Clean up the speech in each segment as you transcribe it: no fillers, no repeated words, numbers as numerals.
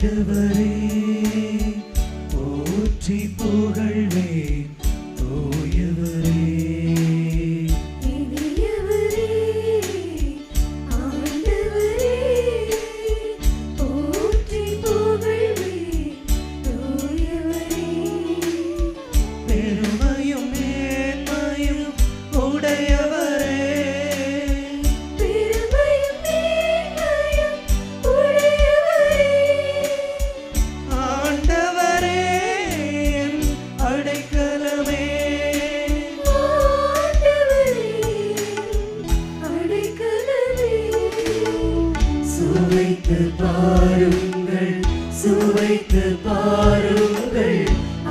ஆண்டவரே போற்றி புகழ்வேன் தூயவரே. சுவைத்து பாருங்கள்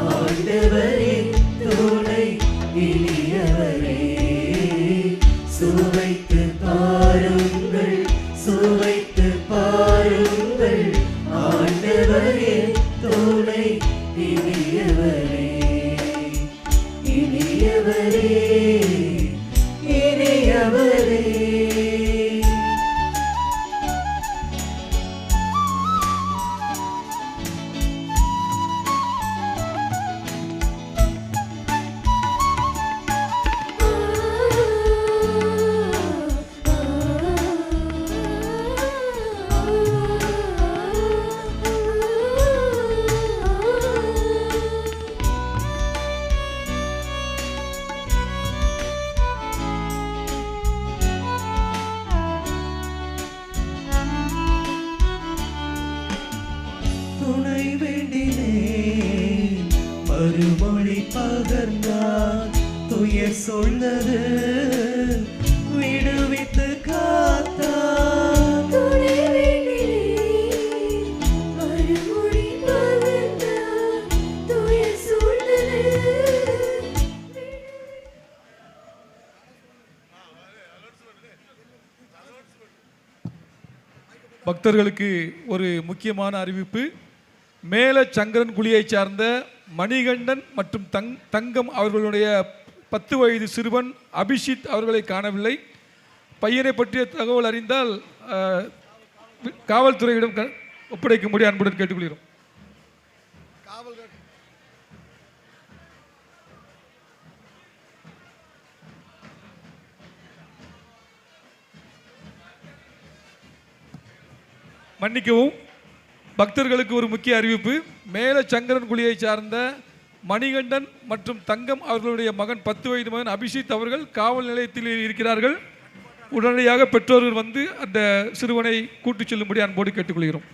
ஆண்டவரே துணை இனியவரே. சுவைத்து பாருங்கள் சுவைத்து பாருங்கள் ஆண்டவரே துணை இனியவரே. இனியவரே இனியவரே. துணை வேண்டினேன் மறுமொழி பகர்ந்தார் துயர் சொன்னது விடுவித்து காத்தார். துணை வேண்டினேன் மறுமொழி பகர்ந்தார் துயர் சொன்னது. பக்தர்களுக்கு ஒரு முக்கியமான அறிவிப்பு. மேல சங்கரன் குழியை சார்ந்த மணிகண்டன் மற்றும் தங்கம் அவர்களுடைய 10 வயது சிறுவன் அபிஷித் அவர்களை காணவில்லை. பையனை பற்றிய தகவல் அறிந்தால் காவல்துறையிடம் ஒப்படைக்கும்படி அன்புடன் கேட்டுக்கொள்கிறோம். மன்னிக்கவும், பக்தர்களுக்கு ஒரு முக்கிய அறிவிப்பு. மேல சங்கரன் குழியை சார்ந்த மணிகண்டன் மற்றும் தங்கம் அவர்களுடைய மகன் 10 வயது மகன் அபிஷித் அவர்கள் காவல் நிலையத்தில் இருக்கிறார்கள். உடனடியாக பெற்றோர்கள் வந்து அந்த சிறுவனை கூட்டிச் செல்லும்படி அன்போடு கேட்டுக்கொள்கிறோம்.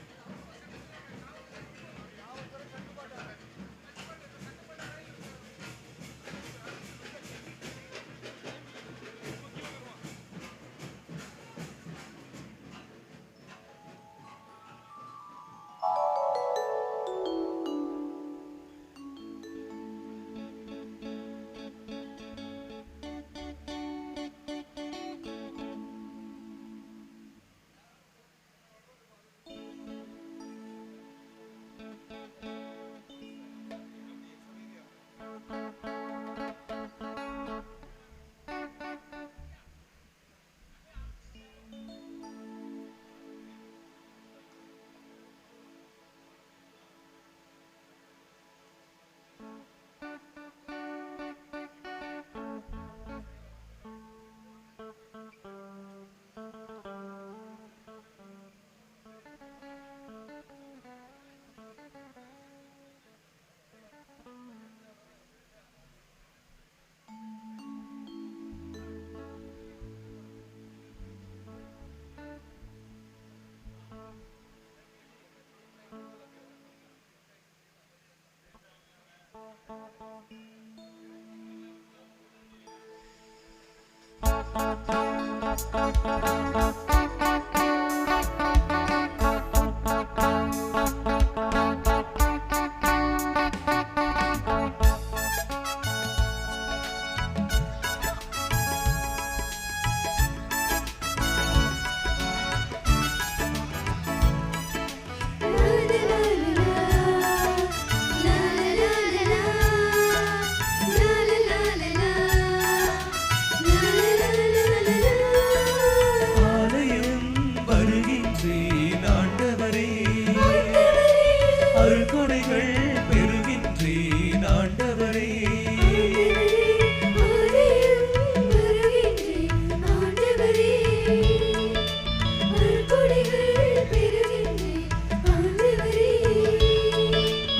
அருள்கொடைகள் பெறுகின்றேன் ஆண்டவரே.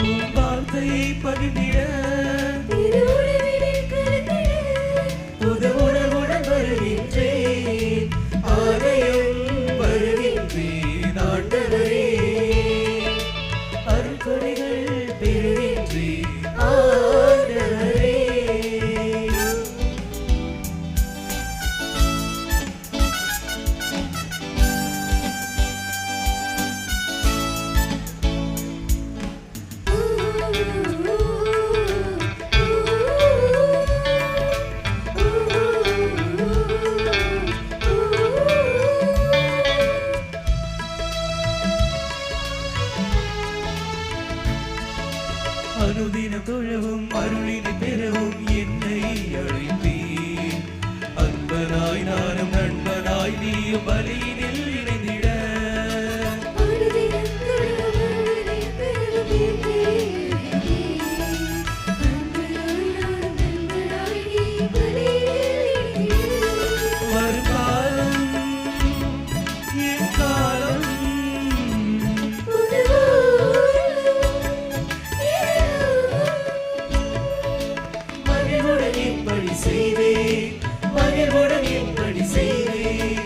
உம் வார்த்தையை பகிர்ந்திட புது உணர்வுடன் வருகின்றேன். ஆலயம் வருகின்றேன் ஆண்டவரே. அருள்கொடைகள் பெறுகின்றேன் ஆண்டவரே. அனுதினம் தொழவும் அருளினை பெறவும் என்னை அழைத்தீர். அன்பனாய் நானும் நண்பனாய் நீயும் பலியினில் இணைந்திட வருங்காலம் என் காலம் மகிழ்வுடன் எப்படி செய்வேன், மகிழ்வுடன் எப்படி செய்வேன்.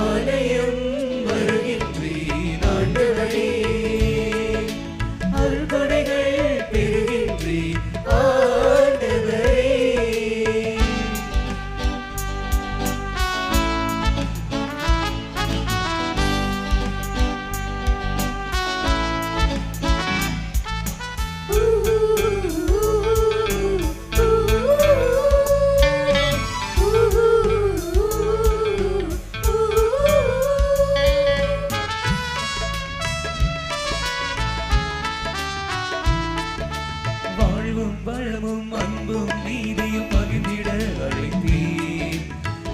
ஆலயம் வருகின்றேன் ஆண்டவரே. அருள்கொடைகள் பெறுகின்றேன் ஆண்டவரே. வாழ்வும் வளமும் அன்பும் நீதியும் பகிர்ந்திட அழைத்தீர்.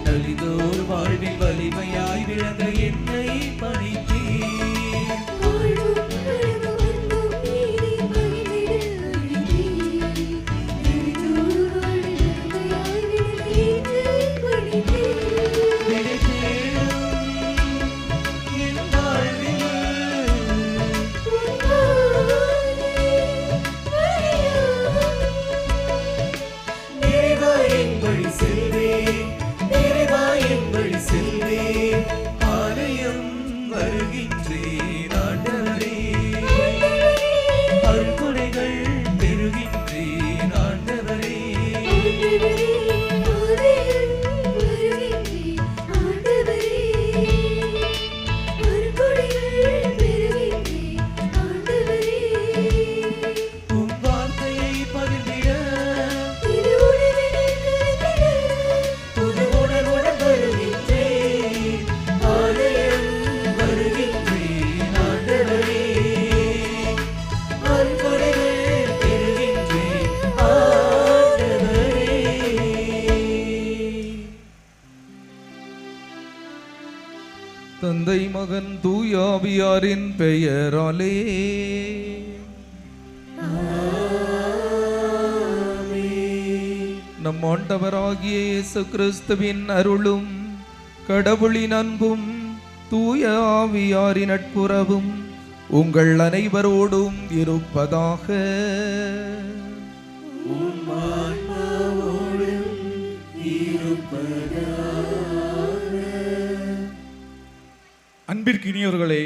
நலிந்தோர் வாழ்வில் வலிமையாய் விளங்க என்னை பணித்தீர். விடை தேடும் என் வாழ்வில் நிறைவாய் என் வழி செல்வேன், நிறைவாய் என் வழி செல்வேன். ஆலயம் வருகின்றேன் ஆண்டவரே. அருள்கொடைகள் பெறுகின்றேன் ஆண்டவரே. உம் வார்த்தையை பகிர்ந்திட புது உணர்வுடன் வருகின்றேன். ஆலயம் வருகின்றேன் ஆண்டவரே. அருள்கொடைகள் பெறுகின்றேன் ஆண்டவரே. தந்தை மகன் தூயாவியாரின் பெயராலே நம் ஆண்டவராகிய இயேசு கிறிஸ்துவின் அருளும் கடவுளின் அன்பும் தூய ஆவியாரின் நட்புறவும் உங்கள் அனைவரோடும் இருப்பதாக. உம் ஆன்மாவோடும் இருப்பதாக. அன்பிற்கு இனியவர்களே,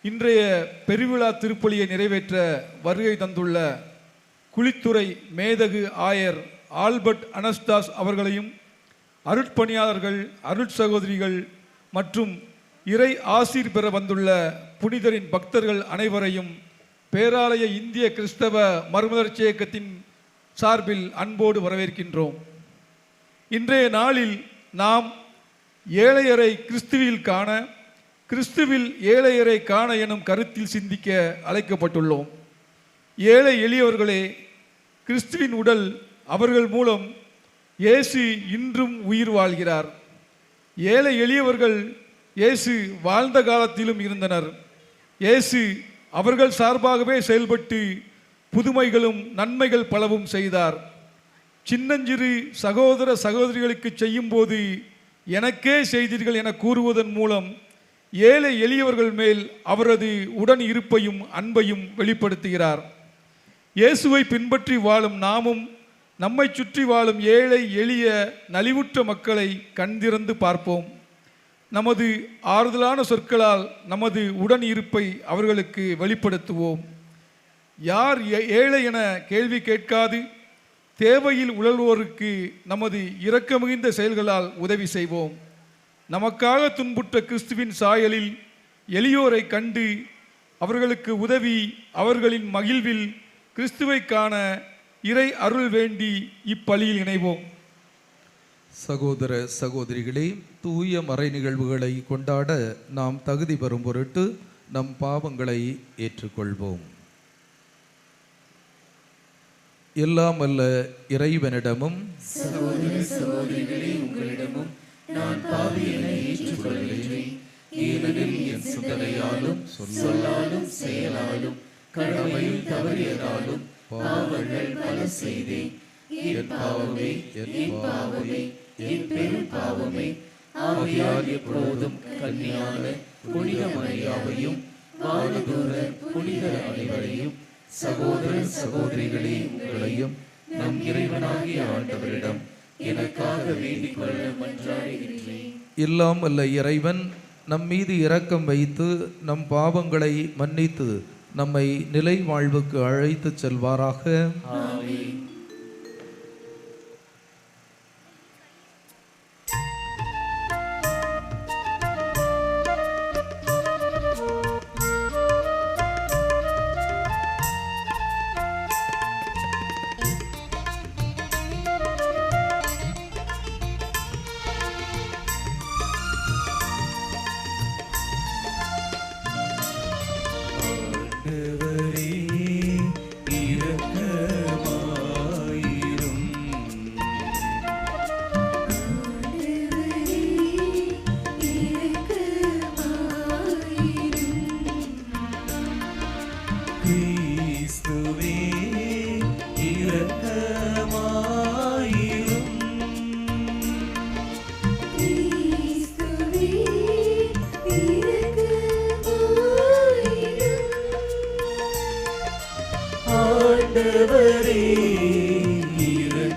இன்றைய பெருவிழா திருப்பலியை நிறைவேற்ற வருகை தந்துள்ள குளித்துறை மேதகு ஆயர் ஆல்பர்ட் அனஸ்தாஸ் அவர்களையும் அருட்பணியாளர்கள், அருட்சகோதரிகள் மற்றும் இறை ஆசீர் பெற வந்துள்ள புனிதரின் பக்தர்கள் அனைவரையும் பேராலய இந்திய கிறிஸ்தவ மறுமலர்ச்சி இயக்கத்தின் சார்பில் அன்போடு வரவேற்கின்றோம். இன்றைய நாளில் நாம் ஏழையரை கிறிஸ்துவில் காண, கிறிஸ்துவில் ஏழையரை காண எனும் கருத்தில் சிந்திக்க அழைக்கப்பட்டுள்ளோம். ஏழை எளியவர்களே கிறிஸ்துவின் உடல், அவர்கள் மூலம் இயேசு இன்றும் உயிர் வாழ்கிறார். ஏழை எளியவர்கள் இயேசு வாழ்ந்த காலத்திலும் இருந்தனர். இயேசு அவர்கள் சார்பாகவே செயல்பட்டு புதுமைகளும் நன்மைகள் பலவும் செய்தார். சின்னஞ்சிறு சகோதர சகோதரிகளுக்கு செய்யும்போது எனக்கே செய்தீர்கள் என கூறுவதன் மூலம் ஏழை எளியவர்கள் மேல் அவரது உடன் இருப்பையும் அன்பையும் வெளிப்படுத்துகிறார். இயேசுவை பின்பற்றி வாழும் நாமும் நம்மை சுற்றி வாழும் ஏழை எளிய நலிவுற்ற மக்களை கண்திறந்து பார்ப்போம். நமது ஆறுதலான சொற்களால் நமது உடன் இருப்பை அவர்களுக்கு வெளிப்படுத்துவோம். யார் ஏழை என கேள்வி கேட்காது தேவையில் உழல்வோருக்கு நமது இரக்கமிகுந்த செயல்களால் உதவி செய்வோம். நமக்காக துன்புற்ற கிறிஸ்துவின் சாயலில் எளியோரை கண்டு அவர்களுக்கு உதவி அவர்களின் மகிழ்வில் கிறிஸ்துவை காண இறை அருள் வேண்டி இப்பலியில் இணைவோம். சகோதர சகோதரிகளே, தூய மறை நிகழ்வுகளை கொண்டாட நாம் தகுதி பெறும் பொருட்டு நம் பாவங்களை ஏற்றுக்கொள்வோம். எல்லாம் அல்ல இறைவனிடமும் சகோதர சகோதரிகளே, உங்களிடமும் நான் பாவியனை ஏற்றுக்கொள்கிறேன். ஏனெனில் என் சிந்தனையாலும் சொல்லாலும் செயலாலும் கடமையில் தவறியதாலும் பாவங்கள் பல செய்தேன். என் பாவமே, என் பாவமே, என் பெரும் பாவமே. ஆகையால் எப்பொழுதும் கன்னியான புனித மரியாவையும் வானதூர புனிதர் அனைவரையும் சகோதர சகோதரிகளே உங்களையும் நம் இறைவனாகிய ஆண்டவரிடம் எனக்காக வேண்டிக் கொள்ள மன்றாடுகின்றேன். எல்லாம் அல்ல இறைவன் நம் மீது இரக்கம் வைத்து நம் பாவங்களை மன்னித்து நம்மை நிலை வாழ்வுக்கு அழைத்து செல்வாராக. ஆமென். ஆண்டவரே இரக்கமாயிரும்.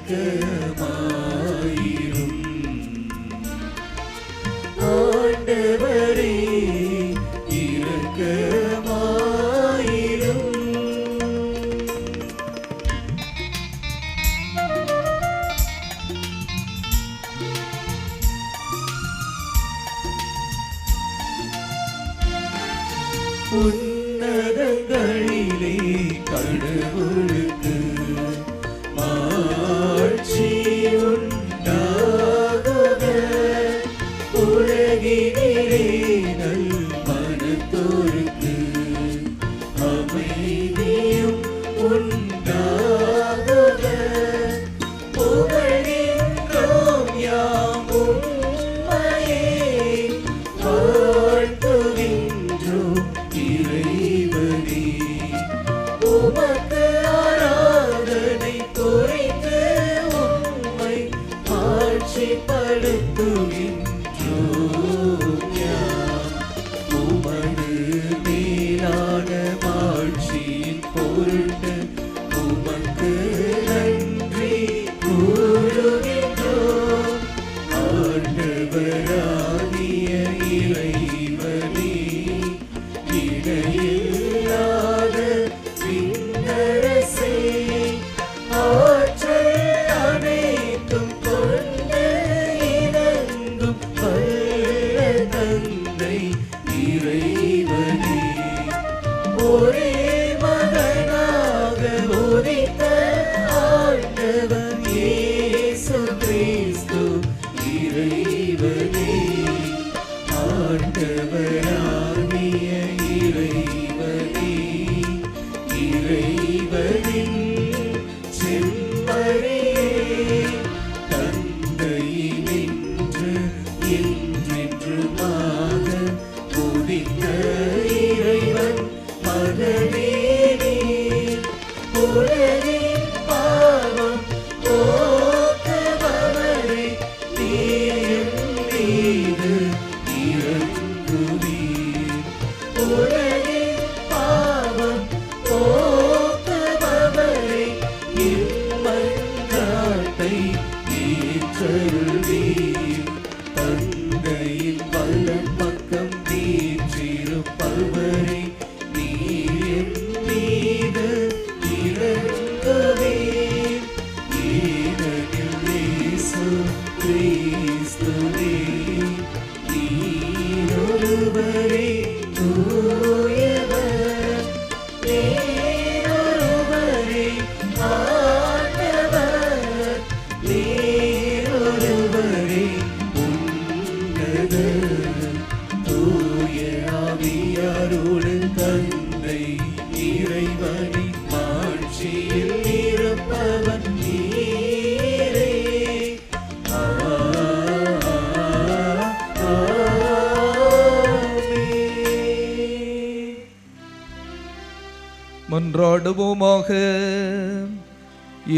ஆண்டவரே இரக்கமாயிரும். உன்னதங்களிலே கடவுளுக்கு மாட்சி உண்டாகுக. உலகினிலே நல் மனத்தோருக்கு அமைதியும் உண்டாகுக. புகழ்கின்றோம் யாம் உம்மையே, வாழ்த்துகின்றோம் இறைவனே. உமக்கு ஆராதனை புரிந்து உம்மை ஆட்சிப்படுத்துகின்றோம் யாம். உமது மேலான மாட்சியின் பொருட்டு உமக்கு நன்றி கூறுகின்றோம். ஆண்டவராகிய இறைவனே, இணையில்லாத விண்ணரசே, ஆற்றல் அனைத்தும் கொண்டு இறங்கும் வல்ல தந்தை இறைவனே, ஒரே மகனாக உதித்த ஆண்டவர் இயேசு கிறிஸ்து இறைவனே. ஆண்டவராகிய இறைவனே, இறைவனின் செம்மறியே, தந்தையினின்று என்றென்றுமாக உதித்த இறைவன் மகனே, நீர் உலகின் பாவம் போக்குபவரே நீர் மீது இறங்குவீர் உலகின் பாவம் போக்குபவரே இம்மன்றாட்டை ஏற்றருள்வீர் தந்தையின் வலப் பக்கம் வீற்றிருப்பவரே நீர் மீது இறங்குவீர் ஏனெனில் இயேசு கிறிஸ்துவே நீர் ஒருவரே தூயவர் நீர் ஒருவரே ஆண்டவர் நீர் ஒருவரே உன்னதர் தூய ஆவியாரோடு தந்தை இறைவனின் மாட்சியில் இருப்பவர் நீரே ஆமென். மன்றாடுவோமாக.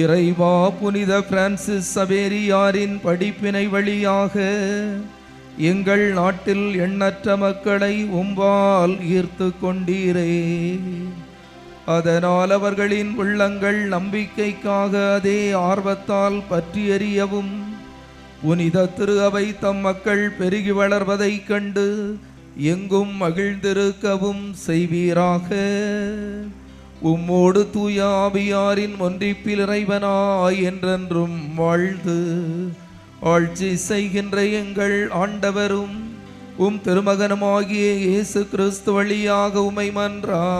இறைவா, புனித பிரான்சிஸ் சவேரியாரின் படிப்பினை வழியாக எங்கள் நாட்டில் எண்ணற்ற மக்களை உம்பால் ஈர்த்து கொண்டீரே. அதனால் அவர்களின் உள்ளங்கள் நம்பிக்கைக்காக அதே ஆர்வத்தால் பற்றி எறியவும் புனித திரு அவை தம் மக்கள் பெருகி வளர்வதைக் கண்டு எங்கும் மகிழ்ந்திருக்கவும் செய்வீராக. உம்மோடு தூய ஆவியாரின் ஒன்றிப்பில் இறைவனாய் என்றென்றும் வாழ்ந்து ஆட்சி செய்கின்ற எங்கள் ஆண்டவரும் உம் திருமகனுமாகிய இயேசு கிறிஸ்து வழியாக உம்மை மன்றாடுகிறோம்.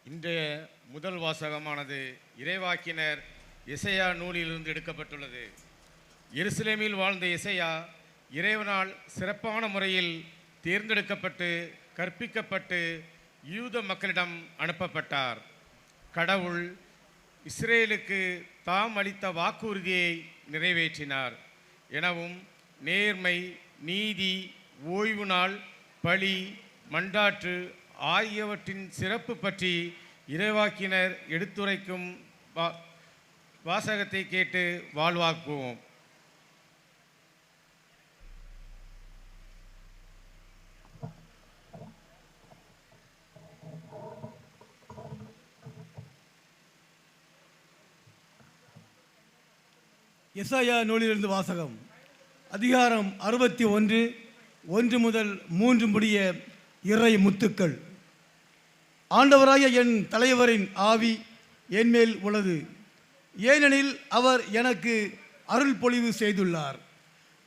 இன்றைய முதல் வாசகமானது இறைவாக்கினர் எசையா நூலிலிருந்து எடுக்கப்பட்டுள்ளது. எருசலேமில் வாழ்ந்த எசையா இறைவனால் சிறப்பான முறையில் தேர்ந்தெடுக்கப்பட்டு கற்பிக்கப்பட்டு யூத மக்களிடம் அனுப்பப்பட்டார். கடவுள் இஸ்ரேலுக்கு தாம் அளித்த வாக்குறுதியை நிறைவேற்றினார் எனவும் நேர்மை, நீதி, ஓய்வு நாள், பழி, மண்டாற்று ஆகியவற்றின் சிறப்பு பற்றி இறைவாக்கினர் எடுத்துரைக்கும் வாசகத்தை கேட்டு வாழ்வாக்குவோம். எசாயா நூலிலிருந்து வாசகம். அதிகாரம் 61 1 முதல் 3 முடிய இறை முத்துக்கள். ஆண்டவராய என் தலைவரின் ஆவி என்மேல் உள்ளது, ஏனெனில் அவர் எனக்கு அருள் பொழிவு செய்துள்ளார்.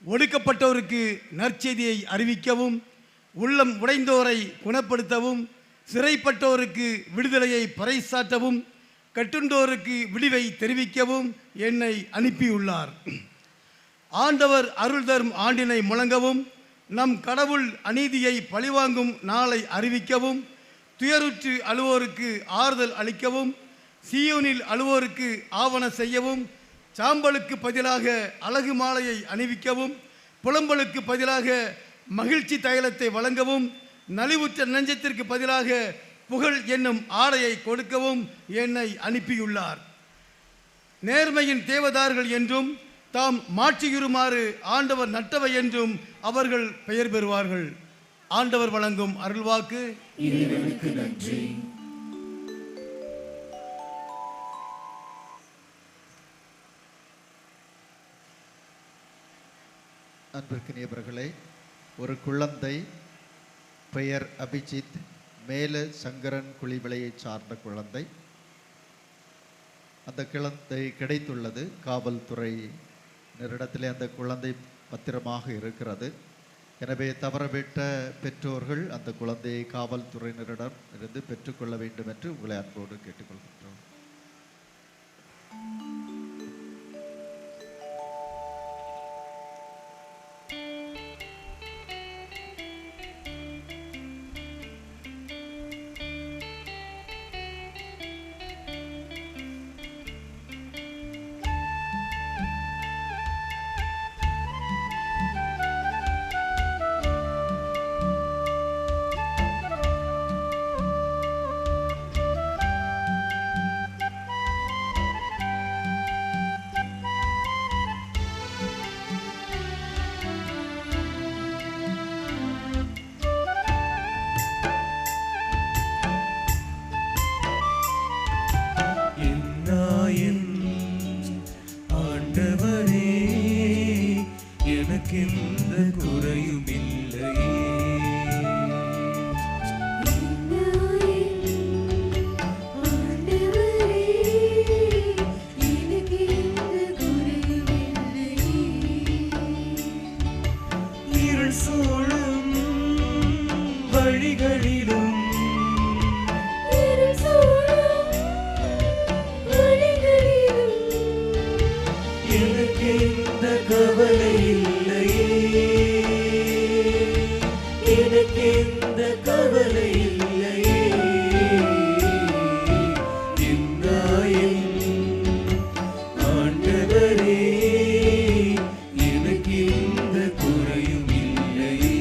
ஒடுக்கப்பட்டோருக்கு நற்செய்தியை அறிவிக்கவும், உள்ளம் உடைந்தோரை குணப்படுத்தவும், சிறைப்பட்டோருக்கு விடுதலையை பறைசாற்றவும், கட்டுண்டோருக்கு விடிவை தெரிவிக்கவும் என்னை அனுப்பியுள்ளார். ஆண்டவர் அருள் தரும் ஆண்டினை முழங்கவும், நம் கடவுள் அநீதியை பழிவாங்கும் நாளை அறிவிக்கவும், துயருற்று அழுவோருக்கு ஆறுதல் அளிக்கவும், சீயோனில் அழுவோருக்கு ஆவண செய்யவும், சாம்பலுக்கு பதிலாக அழகு மாலையை அணிவிக்கவும், புலம்பலுக்கு பதிலாக மகிழ்ச்சி தைலத்தை வழங்கவும், நலிவுற்ற நெஞ்சத்திற்கு பதிலாக புகழ் என்னும் ஆடையை கொடுக்கவும் என்னை அனுப்பியுள்ளார். நேர்மையின் தேவதார்கள் என்றும் தாம் மாட்சியுறுமாறு ஆண்டவர் நட்டவை என்றும் அவர்கள் பெயர் பெறுவார்கள். ஆண்டவர் வழங்கும் அருள்வாக்கு. இறைவனுக்கு நன்றி. அன்பிற்கினியவர்களே, ஒரு குழந்தை பெயர் அபிஜித், மேல சங்கரன் குழிவிலையை சார்ந்த குழந்தை. அந்த குழந்தை கிடைத்துள்ளது. காவல்துறையினரிடத்திலே அந்த குழந்தை பத்திரமாக இருக்கிறது. எனவே தவறவிட்ட பெற்றோர்கள் அந்த குழந்தையை காவல்துறையினரிடம் இருந்து பெற்றுக்கொள்ள வேண்டும் என்று உங்களை அன்போடு கேட்டுக்கொள்கின்றோம். வழிகளிலும் இருள் சூழும் வழிகளிலும் எனக்கு எந்த கவலை இல்லையே, எனக்கு எந்த கவலை இல்லையே. என்னாயின் ஆண்டவரே, எனக்கு எந்த குறையும் இல்லையே.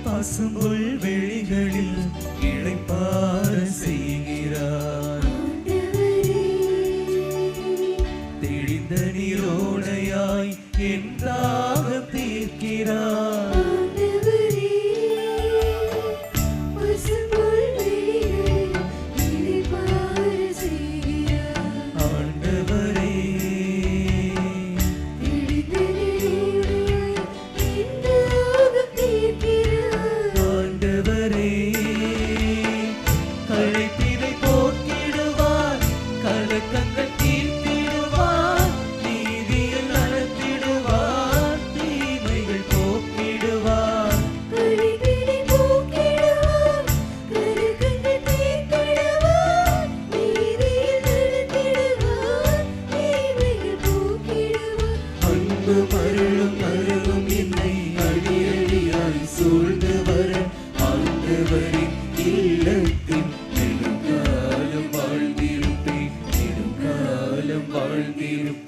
பசும்புல் வெளிகளில் இளைப்பாற செய்கிறார், தெளிந்த நீரோடையாய் என் தாகம் தீர்க்கிறார். ஆண்டவரே, ஆண்டவரே, களைப்பினை போக்கிடுவார், கலக்கங்கள் தீர்த்திடுவார், நீதியில் நடத்திடுவார், தீமைகள் போக்கிடுவார். அன்பு மருளும் அருளும் என்னை அடி அடியாய் சூழ்ந்து வர, ஆண்டவரின் இல்லத்தில் நெடுங்காலம் வாழ்ந்திருப்பேன், நெடுங்காலம் வாழ்ந்திருப்பேன்.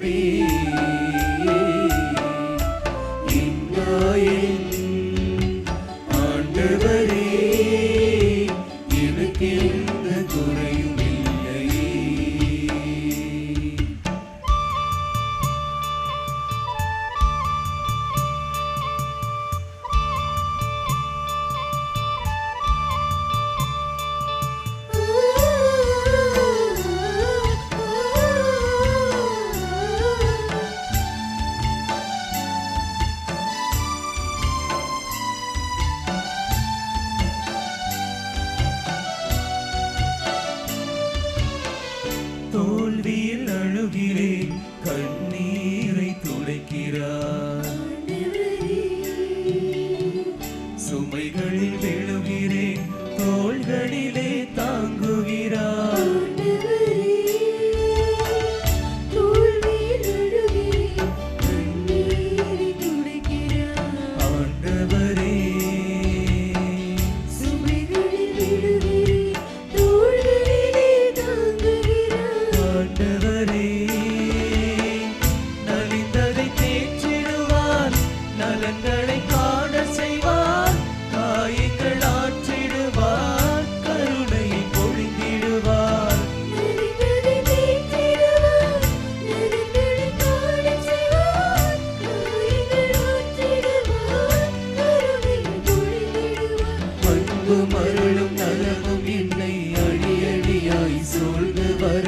இன்னாயின் ஆண்டவரே, எனக்கு எந்த குறையும் இல்லையே. தோல்வியில் அழுகிறேன், கண்ணீரை துடைக்கிறார், சுமைகளில் விழுகிறேன், தோள்களிலே தாங்குகிறார். ஆண்டவரே, ஆண்டவரே, நலிந்ததை தேற்றிடுவார், நலன்களை காண செய்வார், காயங்கள் ஆற்றிடுவார், கருணையை பொழிந்திடுவார். அன்பு மருளும் நலமும் என்னை அடி அடியாய் சூழ்ந்து வர,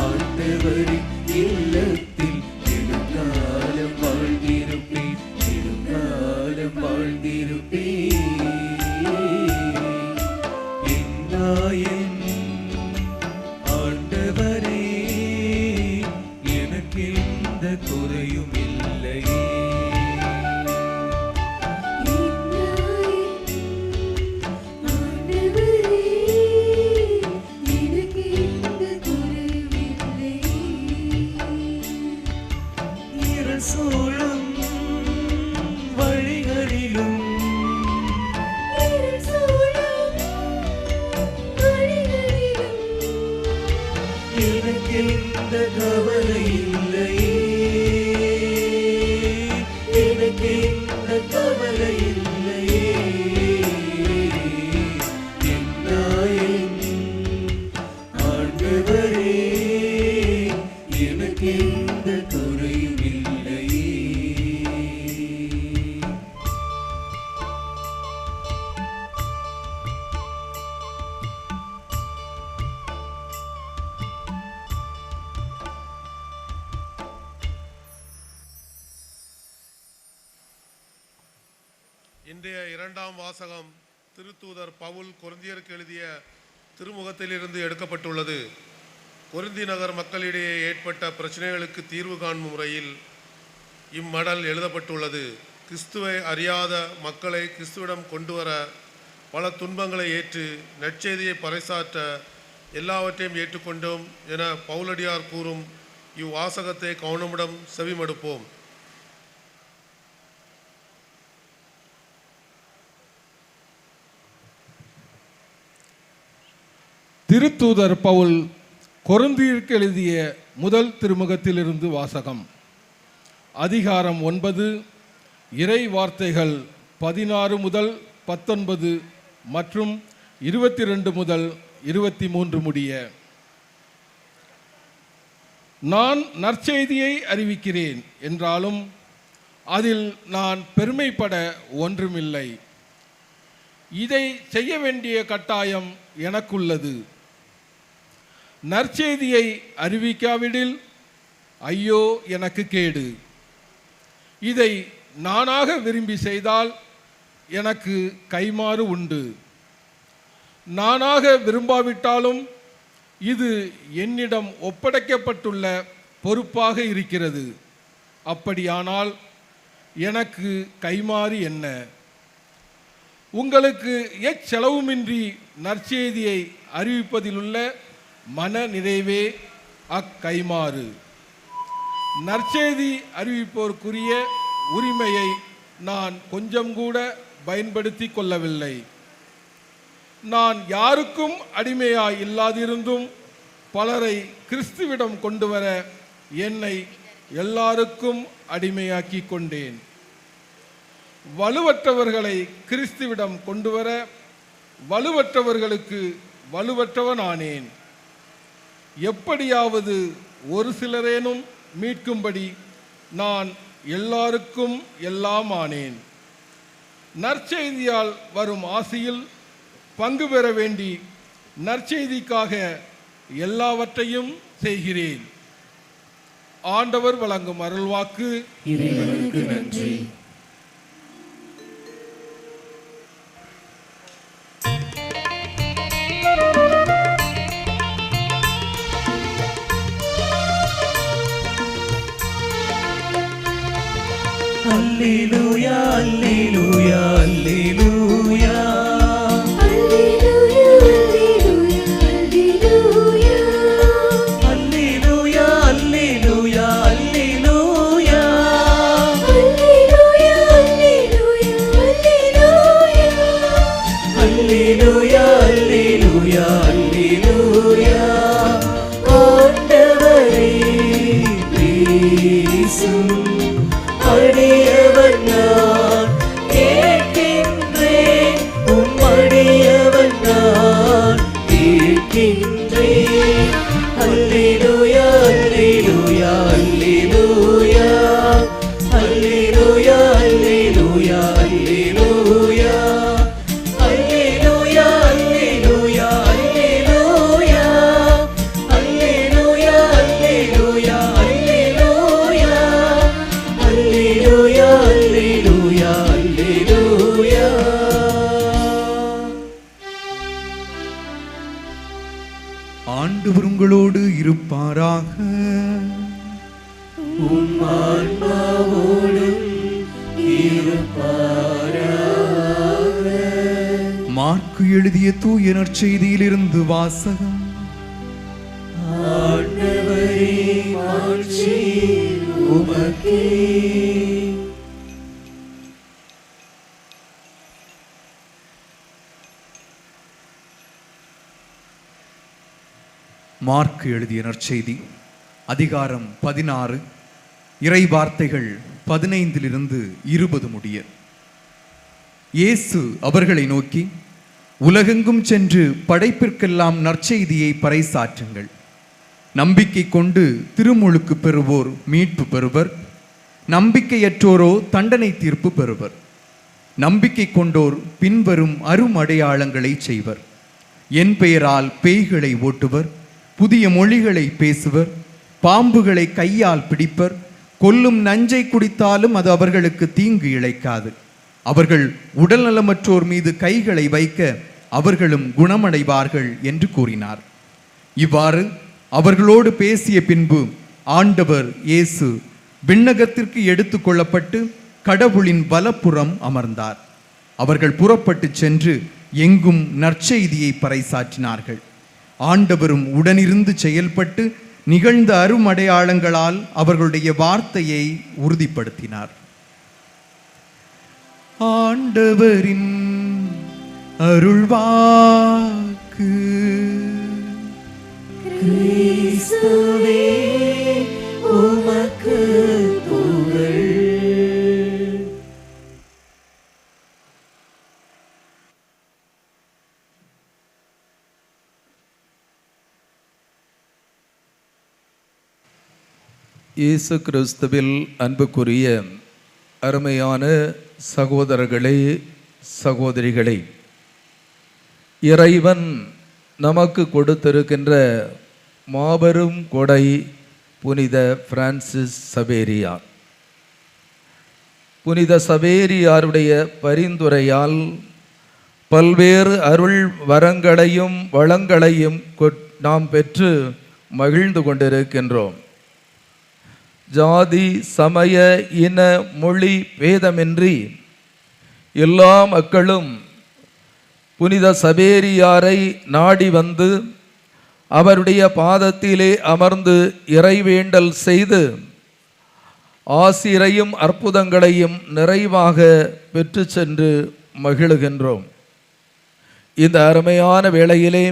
ஆண்டவரின் இல்லத்தில் நெடுங்காலம் வாழ்ந்திருப்பேன், நெடுங்காலம் வாழ்ந்திருப்பேன். என்னாயின் ஆண்டவரே, எனக்கு எந்த குறையும் இல்லையே. இருள் சூழும் வழிகளிலும் எனக்கு எந்த கவலை இல்லையே, எனக்கு எந்த கவலை இல்லையே. என்னாயின் ஆண்டவரே, எனக்கு எந்த குறையும் இல்லையே. இரண்டாம் வாசகம் திருத்தூதர் பவுல் கொரிந்தியருக்கு எழுதிய திருமுகத்திலிருந்து எடுக்கப்பட்டுள்ளது. கொரிந்தி நகர் மக்களிடையே ஏற்பட்ட பிரச்சனைகளுக்கு தீர்வு காணும் முறையில் இம்மடல் எழுதப்பட்டுள்ளது. கிறிஸ்துவை அறியாத மக்களை கிறிஸ்துவிடம் கொண்டு வர பல துன்பங்களை ஏற்று நற்செய்தியை பறைசாற்ற எல்லாவற்றையும் ஏற்றுக்கொண்டோம் என பவுலடியார் கூறும் இவ்வாசகத்தை கவனமுடன் செவிமடுப்போம். திருத்தூதர் பவுல் கொரிந்தியருக்கு எழுதிய முதல் திருமுகத்திலிருந்து வாசகம். அதிகாரம் 9, இறை வார்த்தைகள் 16 முதல் 19 மற்றும் 22 முதல் 23 முடிய. நான் நற்செய்தியை அறிவிக்கிறேன் என்றாலும் அதில் நான் பெருமைப்பட ஒன்றுமில்லை. இதை செய்ய வேண்டிய கட்டாயம் எனக்குள்ளது. நற்செய்தியை அறிவிக்காவிடில் ஐயோ எனக்கு கேடு. இதை நானாக விரும்பி செய்தால் எனக்கு கைமாறு உண்டு. நானாக விரும்பாவிட்டாலும் இது என்னிடம் ஒப்படைக்கப்பட்டுள்ள பொறுப்பாக இருக்கிறது. அப்படியானால் எனக்கு கைமாறு என்ன? உங்களுக்கு எச்செலவுமின்றி நற்செய்தியை அறிவிப்பதிலுள்ள மன நிறைவே அக்கைமாறு. நற்செய்தி அறிவிப்போருக்குரிய உரிமையை நான் கொஞ்சம் கூட பயன்படுத்தி கொள்ளவில்லை. நான் யாருக்கும் அடிமையாய் இல்லாதிருந்தும் பலரை கிறிஸ்துவிடம் கொண்டு வர என்னை எல்லாருக்கும் அடிமையாக்கி கொண்டேன். வலுவற்றவர்களை கிறிஸ்துவிடம் கொண்டு வர வலுவற்றவர்களுக்கு வலுவற்றவனானேன். எப்படியாவது ஒரு சிலரேனும் மீட்கும்படி நான் எல்லாருக்கும் எல்லாம் ஆனேன். நற்செய்தியால் வரும் ஆசியில் பங்கு பெற வேண்டி நற்செய்திக்காக எல்லாவற்றையும் செய்கிறேன். ஆண்டவர் வழங்கும் அருள்வாக்கு. இறைவனுக்கு நன்றி. அல்லேலூயா அல்லேலூயா அல்லேலூயா அல்லேலூயா அல்லேலூயா அல்லேலூயா அல்லேலூயா அல்லேலூயா அல்லேலூயா. ஆண்டவரே பேசும் அடியவன் நான் கேட்கின்றேன். அடியவன் நான் கேட்கின்றேன். அல்லேலூயா அல்லேலூயா அல்லேலூயா அல்லேலூயா அல்லேலூயா அல்லேலூயா அல்லேலூயா அல்லேலூயா அல்லேலூயா அல்லேலூயா அல்லேலூயா அல்லேலூயா அல்லேலூயா அல்லேலூயா அல்லேலூயா. ஆண்டவர் உங்களோடு இருப்பாராக. உம் ஆன்மாவோடும் இருப்பாராக. மாற்கு எழுதிய தூய நற்செய்தியிலிருந்து வாசகம். ஆண்டவரே மாட்சி உமக்கே. மாற்கு எழுதிய நற்செய்தி அதிகாரம் 16 இறை வார்த்தைகள் 15 20 முடிய. இயேசு அவர்களை நோக்கி, உலகெங்கும் சென்று படைப்பிற்கெல்லாம் நற்செய்தியை பறைசாற்றுங்கள். நம்பிக்கை கொண்டு திருமுழுக்கு பெறுவோர் மீட்பு பெறுவர். நம்பிக்கையற்றோரோ தண்டனை தீர்ப்பு பெறுவர். நம்பிக்கை கொண்டோர் பின்வரும் அருமடையாளங்களை செய்வர். என் பெயரால் பேய்களை ஓட்டுவர். புதிய மொழிகளை பேசுவர். பாம்புகளை கையால் பிடிப்பர். கொல்லும் நஞ்சை குடித்தாலும் அது அவர்களுக்கு தீங்கு இழைக்காது. அவர்கள் உடல்நலமற்றோர் மீது கைகளை வைக்க அவர்களும் குணமடைவார்கள் என்று கூறினார். இவ்வாறு அவர்களோடு பேசிய பின்பு ஆண்டவர் இயேசு விண்ணகத்திற்கு எடுத்து கொள்ளப்பட்டு கடவுளின் வலப்புறம் அமர்ந்தார். அவர்கள் புறப்பட்டு சென்று எங்கும் நற்செய்தியை பறைசாற்றினார்கள். ஆண்டவரும் உடனிருந்து செயல்பட்டு நிகழ்ந்த அருமடையாளங்களால் அவர்களுடைய வார்த்தையை உறுதிப்படுத்தினார். ஆண்டவரின் அருள்வாக்கு. கிறிஸ்துவே உமக்கு புகழ். இயேசு கிறிஸ்துவில் அன்புக்குரிய அருமையான சகோதரர்களே, சகோதரிகளே, இறைவன் நமக்கு கொடுத்திருக்கின்ற மாபெரும் கொடை புனித பிரான்சிஸ் சவேரியார். புனித சவேரியாருடைய பரிந்துரையால் பல்வேறு அருள் வரங்களையும் வளங்களையும் நாம் பெற்று மகிழ்ந்து கொண்டிருக்கின்றோம். ஜாதி, சமய, இன, மொழி பேதமின்றி எல்லா மக்களும் புனித சவேரியாரை நாடி வந்து அவருடைய பாதத்திலே அமர்ந்து இறைவேண்டல் செய்து ஆசிரையும் அற்புதங்களையும் நிறைவாக பெற்று சென்று மகிழுகின்றோம். இந்த அருமையான வேளையிலே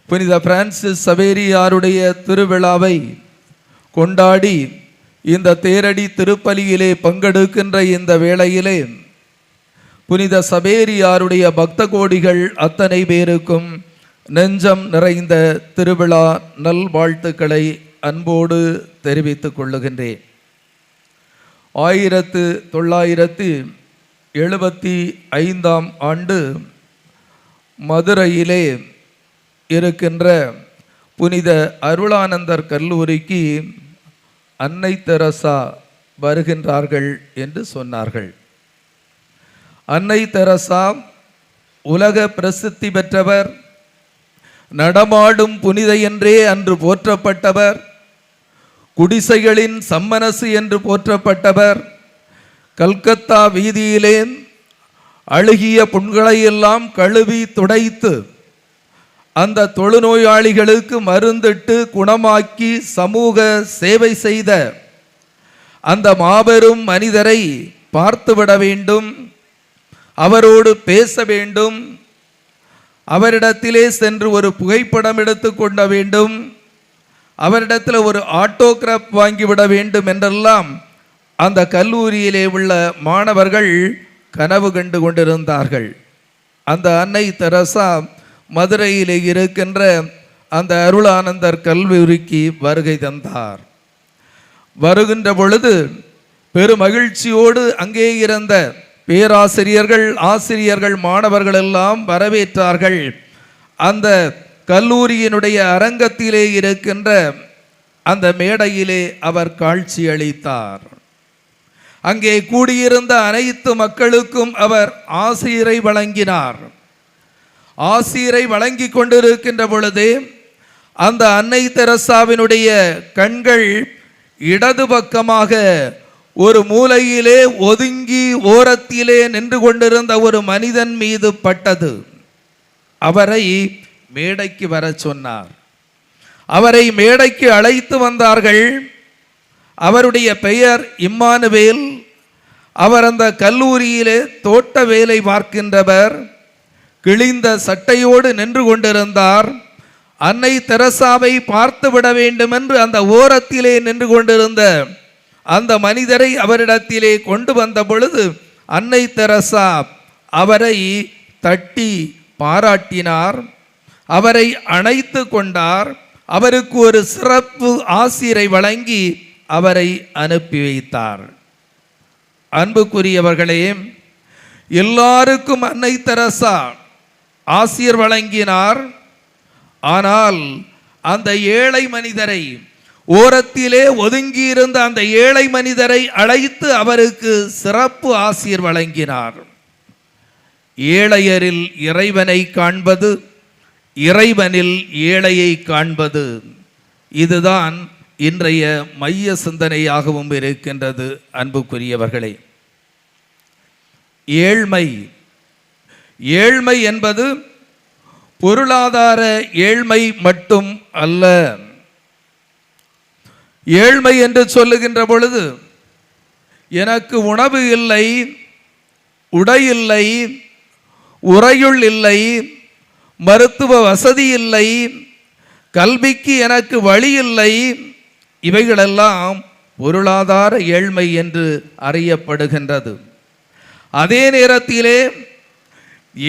புனித பிரான்சிஸ் சவேரியாருடைய திருவிழாவை கொண்டாடி இந்த தேரடி திருப்பலியிலே பங்கெடுக்கின்ற இந்த வேளையிலே புனித சவேரியாருடைய பக்த கோடிகள் அத்தனை பேருக்கும் நெஞ்சம் நிறைந்த திருவிழா நல்வாழ்த்துக்களை அன்போடு தெரிவித்துக் கொள்ளுகின்றேன். 1975 ஆண்டு மதுரையிலே இருக்கின்ற புனித அருளானந்தர் கல்லூரிக்கு அன்னை தெரசா வருகின்றார்கள் என்று சொன்னார்கள். அன்னை தெரசா உலக பிரசித்தி பெற்றவர், நடமாடும் புனித என்றே அன்று போற்றப்பட்டவர், குடிசைகளின் சம்மனசு என்று போற்றப்பட்டவர். கல்கத்தா வீதியிலே அழுகிய புண்களையெல்லாம் கழுவி துடைத்து அந்த தொழுநோயாளிகளுக்கு மருந்திட்டு குணமாக்கி சமூக சேவை செய்த அந்த மாபெரும் மனிதரை பார்த்துவிட வேண்டும், அவரோடு பேச வேண்டும், அவரிடத்திலே சென்று ஒரு புகைப்படம் எடுத்து கொள்ள வேண்டும், அவரிடத்தில் ஒரு ஆட்டோகிராஃப் வாங்கிவிட வேண்டும் என்றெல்லாம் அந்த கல்லூரியிலே உள்ள மாணவர்கள் கனவு கண்டு கொண்டிருந்தார்கள். அந்த அன்னை தெரசா மதுரையிலே இருக்கின்ற அந்த அருளானந்தர் கல்லூரிக்கு வருகை தந்தார். வருகின்ற பொழுது பெருமகிழ்ச்சியோடு அங்கே இருந்த பேராசிரியர்கள், ஆசிரியர்கள், மாணவர்கள் எல்லாம் வரவேற்றார்கள். அந்த கல்லூரியினுடைய அரங்கத்திலே இருக்கின்ற அந்த மேடையிலே அவர் காட்சி அளித்தார். அங்கே கூடியிருந்த அனைத்து மக்களுக்கும் அவர் ஆசிரை வழங்கினார். ஆசிரை வழங்கி கொண்டிருக்கின்ற பொழுதே அந்த அன்னை தெரசாவினுடைய கண்கள் இடது பக்கமாக ஒரு மூலையிலே ஒதுங்கி ஓரத்திலே நின்று கொண்டிருந்த ஒரு மனிதன் மீது பட்டது. அவரை மேடைக்கு வர சொன்னார். அவரை மேடைக்கு அழைத்து வந்தார்கள். அவருடைய பெயர் இம்மானுவேல். அவர் அந்த கல்லூரியிலே தோட்ட வேலை பார்க்கின்றவர். கிழிந்த சட்டையோடு நின்று கொண்டிருந்தார். அன்னை தெரசாவை பார்த்து விட வேண்டும் என்று அந்த ஓரத்திலே நின்று கொண்டிருந்த அந்த மனிதரை அவரிடத்திலே கொண்டு வந்த பொழுது அன்னை தெரசா அவரை தட்டி பாராட்டினார், அவரை அணைத்து கொண்டார், அவருக்கு ஒரு சிறப்பு ஆசிரை வழங்கி அவரை அனுப்பி வைத்தார். அன்புக்குரியவர்களே, எல்லாருக்கும் அன்னை தெரசா ஆசிர் வழங்கினார். ஆனால் அந்த ஏழை மனிதரை, ஓரத்திலே ஒதுங்கியிருந்த அந்த ஏழை மனிதரை அழைத்து அவருக்கு சிறப்பு ஆசீர் வழங்கினார். ஏழையரில் இறைவனை காண்பது, இறைவனில் ஏழையை காண்பது, இதுதான் இன்றைய மைய சிந்தனையாகவும் இருக்கின்றது. அன்புக்குரியவர்களே, ஏழ்மை என்பது பொருளாதார ஏழ்மை மட்டும் அல்ல. ஏழ்மை என்று சொல்லுகின்ற பொழுது எனக்கு உணவு இல்லை, உடை இல்லை, உறையுள் இல்லை, மருத்துவ வசதி இல்லை, கல்விக்கு எனக்கு வழி இல்லை, இவைகளெல்லாம் பொருளாதார ஏழ்மை என்று அறியப்படுகின்றது. அதே நேரத்திலே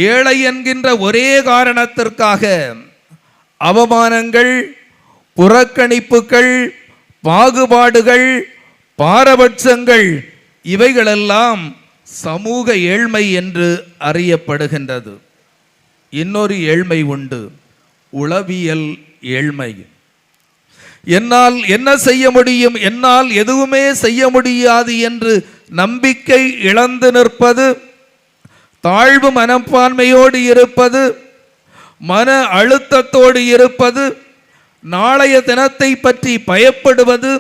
ஏழை என்கின்ற ஒரே காரணத்திற்காக அவமானங்கள், புறக்கணிப்புகள், பாகுபாடுகள், பாரபட்சங்கள், இவைகளெல்லாம் சமூக ஏழ்மை என்று அறியப்படுகின்றது. இன்னொரு ஏழ்மை உண்டு, உளவியல் ஏழ்மை. என்னால் என்ன செய்ய முடியும், என்னால் எதுவுமே செய்ய முடியாது என்று நம்பிக்கை இழந்து நிற்பது, தாழ்வு மனப்பான்மையோடு இருப்பது, மன அழுத்தத்தோடு இருப்பது, நாளைய தினத்தை பற்றி பயப்படுவது,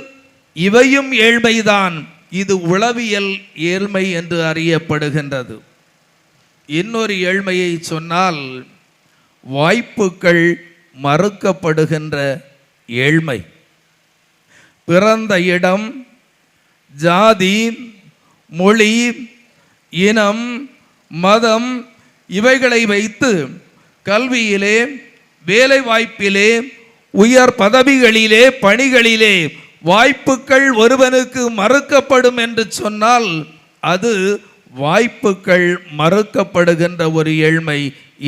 இவையும் ஏழ்மைதான். இது உளவியல் ஏழ்மை என்று அறியப்படுகின்றது. இன்னொரு ஏழ்மையை சொன்னால் வாய்ப்புகள் மறுக்கப்படுகின்ற ஏழ்மை. பிறந்த இடம், ஜாதி, மொழி, இனம், மதம் இவைகளை வைத்து கல்வியிலே, வேலை வாய்ப்பிலே, உயர் பதவிகளிலே, பணிகளிலே வாய்ப்புகள் ஒருவனுக்கு மறுக்கப்படும் என்று சொன்னால் அது வாய்ப்புகள் மறுக்கப்படுகின்ற ஒரு ஏழ்மை.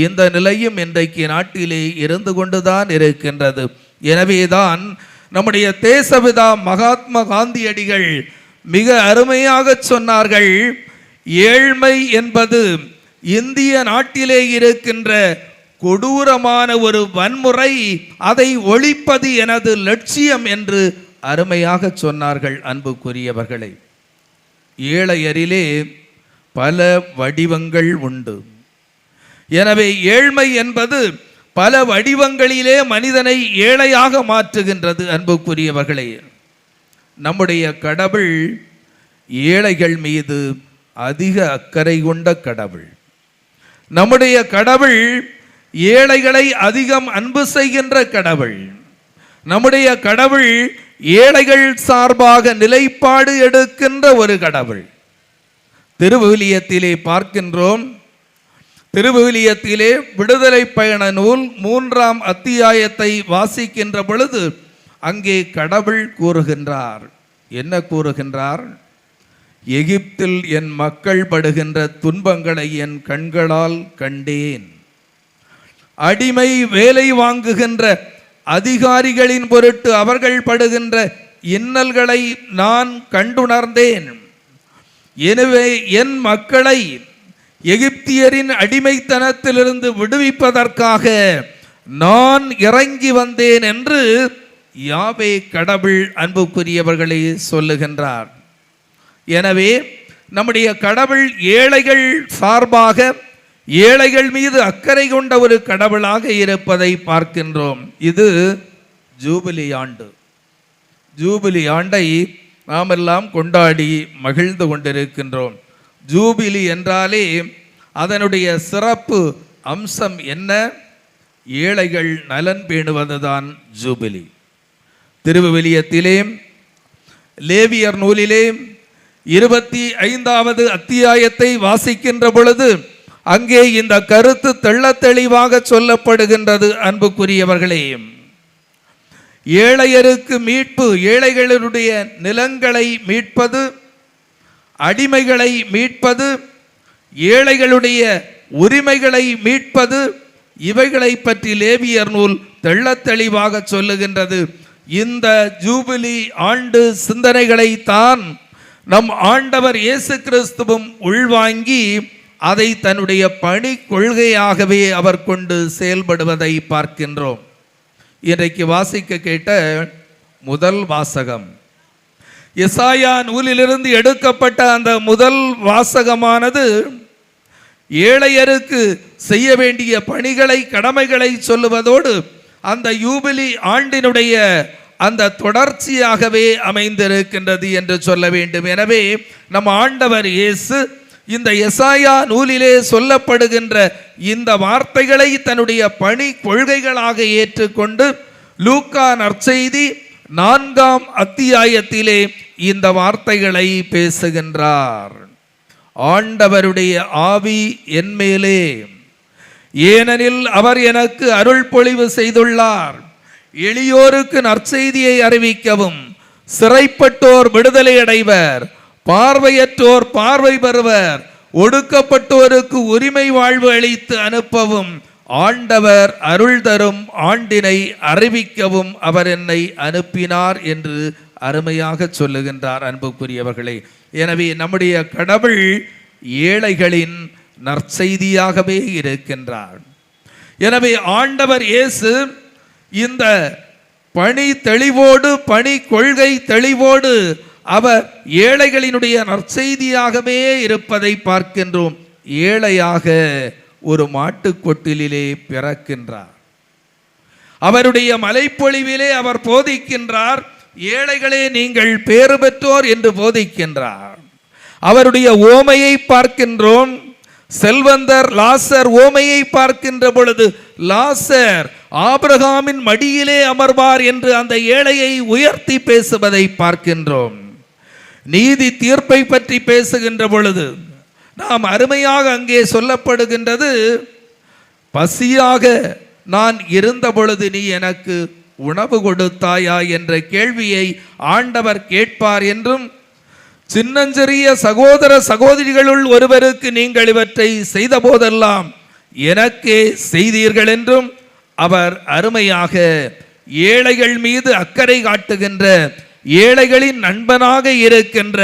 இந்த நிலையும் இன்றைக்கு நாட்டிலே இருந்து கொண்டுதான் இருக்கின்றது. எனவேதான் நம்முடைய தேசபிதா மகாத்மா காந்தியடிகள் மிக அருமையாக சொன்னார்கள், ஏழ்மை என்பது இந்திய நாட்டிலே இருக்கின்ற கொடூரமான ஒரு வன்முறை, அதை ஒழிப்பது எனது லட்சியம் என்று அருமையாக சொன்னார்கள். அன்புக்குரியவர்களே, ஏழையரிலே பல வடிவங்கள் உண்டு. எனவே ஏழ்மை என்பது பல வடிவங்களிலே மனிதனை ஏழையாக மாற்றுகின்றது. அன்புக்குரியவர்களே, நம்முடைய கடவுள் ஏழைகள் மீது அதிக அக்கறை கொண்ட கடவுள். நம்முடைய கடவுள் ஏழைகளை அதிகம் அன்பு செய்கின்ற கடவுள். நம்முடைய கடவுள் ஏழைகள் சார்பாக நிலைப்பாடு எடுக்கின்ற ஒரு கடவுள். திருவிவிலியத்திலே பார்க்கின்றோம். திருவிவிலியத்திலே விடுதலை பயண நூல் 3ஆம் அத்தியாயத்தை வாசிக்கின்ற பொழுது அங்கே கடவுள் கூறுகின்றார். என்ன கூறுகின்றார்? எகிப்தில் என் மக்கள் படுகின்ற துன்பங்களை என் கண்களால் கண்டேன். அடிமை வேலை வாங்குகின்ற அதிகாரிகளின் பொருட்டு அவர்கள் படுகின்ற இன்னல்களை நான் கண்டுணர்ந்தேன். எனவே என் மக்களை எகிப்தியரின் அடிமைத்தனத்திலிருந்து விடுவிப்பதற்காக நான் இறங்கி வந்தேன் என்று யாவே கடவுள் அன்புக்குரியவர்களை சொல்லுகின்றார். எனவே நம்முடைய கடவுள் ஏழைகள் சார்பாக, ஏழைகள் மீது அக்கறை கொண்ட ஒரு கடவுளாக இருப்பதை பார்க்கின்றோம். இது ஜூபிலி ஆண்டு. ஜூபிலி ஆண்டை நாம் எல்லாம் கொண்டாடி மகிழ்ந்து கொண்டிருக்கின்றோம். ஜூபிலி என்றாலே அதனுடைய சிறப்பு அம்சம் என்ன? ஏழைகள் நலன் பேணுவதுதான் ஜூபிலி. திருவிவிலியத்திலே லேவியர் நூலிலே 25வது அத்தியாயத்தை வாசிக்கின்ற பொழுது அங்கே இந்த கருத்து தெள்ளத் தெளிவாக சொல்லப்படுகின்றது. அன்புக்குரியவர்களே, ஏழையருக்கு மீட்பு, ஏழைகளுடைய நிலங்களை மீட்பது, அடிமைகளை மீட்பது, ஏழைகளுடைய உரிமைகளை மீட்பது, இவைகளை பற்றி லேவியர் நூல் தெள்ளத் தெளிவாக சொல்லுகின்றது. இந்த ஜூபிலி ஆண்டு சிந்தனைகளை தான் நம் ஆண்டவர் இயேசு கிறிஸ்துவும் உள்வாங்கி அதை தன்னுடைய பணி கொள்கையாகவே அவர் கொண்டு செயல்படுவதை பார்க்கின்றோம். இன்றைக்கு வாசிக்க கேட்ட முதல் வாசகம். எசாயா நூலிலிருந்து எடுக்கப்பட்ட அந்த முதல் வாசகமானது ஏழையருக்கு செய்ய வேண்டிய பணிகளை, கடமைகளை சொல்லுவதோடு அந்த யூபிலி ஆண்டினுடைய அந்த தொடர்ச்சியாகவே அமைந்திருக்கின்றது என்று சொல்ல வேண்டும். எனவே நம் ஆண்டவர் இயேசு இந்த எசாயா நூலிலே சொல்லப்படுகின்ற இந்த வார்த்தைகளை தன்னுடைய பணி கொள்கைகளாக ஏற்றுக்கொண்டு லூக்கா நற்செய்தி 4ஆம் அத்தியாயத்திலே இந்த வார்த்தைகளை பேசுகின்றார். ஆண்டவருடைய ஆவி என்மேலே, ஏனெனில் அவர் எனக்கு அருள் பொழிவு செய்துள்ளார். எளியோருக்கு நற்செய்தியை அறிவிக்கவும், சிறைப்பட்டோர் விடுதலை அடைவர், பார்வையற்றோர் பார்வை பெறுவர், ஒடுக்கப்பட்டோருக்கு உரிமை வாழ்வு அளித்து அனுப்பவும், ஆண்டவர் அருள் தரும் ஆண்டினை அறிவிக்கவும் அவர் என்னை அனுப்பினார் என்று அருமையாக சொல்லுகின்றார். அன்புக்குரியவர்களே, எனவே நம்முடைய கடவுள் ஏழைகளின் நற்செய்தியாகவே இருக்கின்றார். எனவே ஆண்டவர் இயேசு இந்த பணி தெளிவோடு, பணி கொள்கை தெளிவோடு அவர் ஏழைகளினுடைய நற்செய்தியாகவே இருப்பதை பார்க்கின்றோம். ஏழையாக ஒரு மாட்டுக்கொட்டிலே பிறக்கின்றார். அவருடைய மலைப்பொழிவிலே அவர் போதிக்கின்றார், ஏழைகளே நீங்கள் பேறு பெற்றோர் என்று போதிக்கின்றார். அவருடைய ஓமையை பார்க்கின்றோம். செல்வந்தர் லாசர் ஓமையை பார்க்கின்ற பொழுது, லாசர் ஆபிரகாமின் மடியிலே அமர்வார் என்று அந்த ஏழையை உயர்த்தி பேசுவதை பார்க்கின்றோம். நீதி தீர்ப்பை பற்றி பேசுகின்ற பொழுது நாம் அருமையாக அங்கே சொல்லப்படுகின்றது, பசியாக நான் இருந்த பொழுது நீ எனக்கு உணவு கொடுத்தாயா என்ற கேள்வியை ஆண்டவர் கேட்பார் என்றும், சின்னஞ்சிறிய சகோதர சகோதரிகளுள் ஒருவருக்கு நீங்கள் இவற்றை செய்த போதெல்லாம் எனக்கே செய்தீர்கள் என்றும் அவர் அருமையாக ஏழைகள் மீது அக்கறை காட்டுகின்ற, ஏழைகளின் நண்பனாக இருக்கின்ற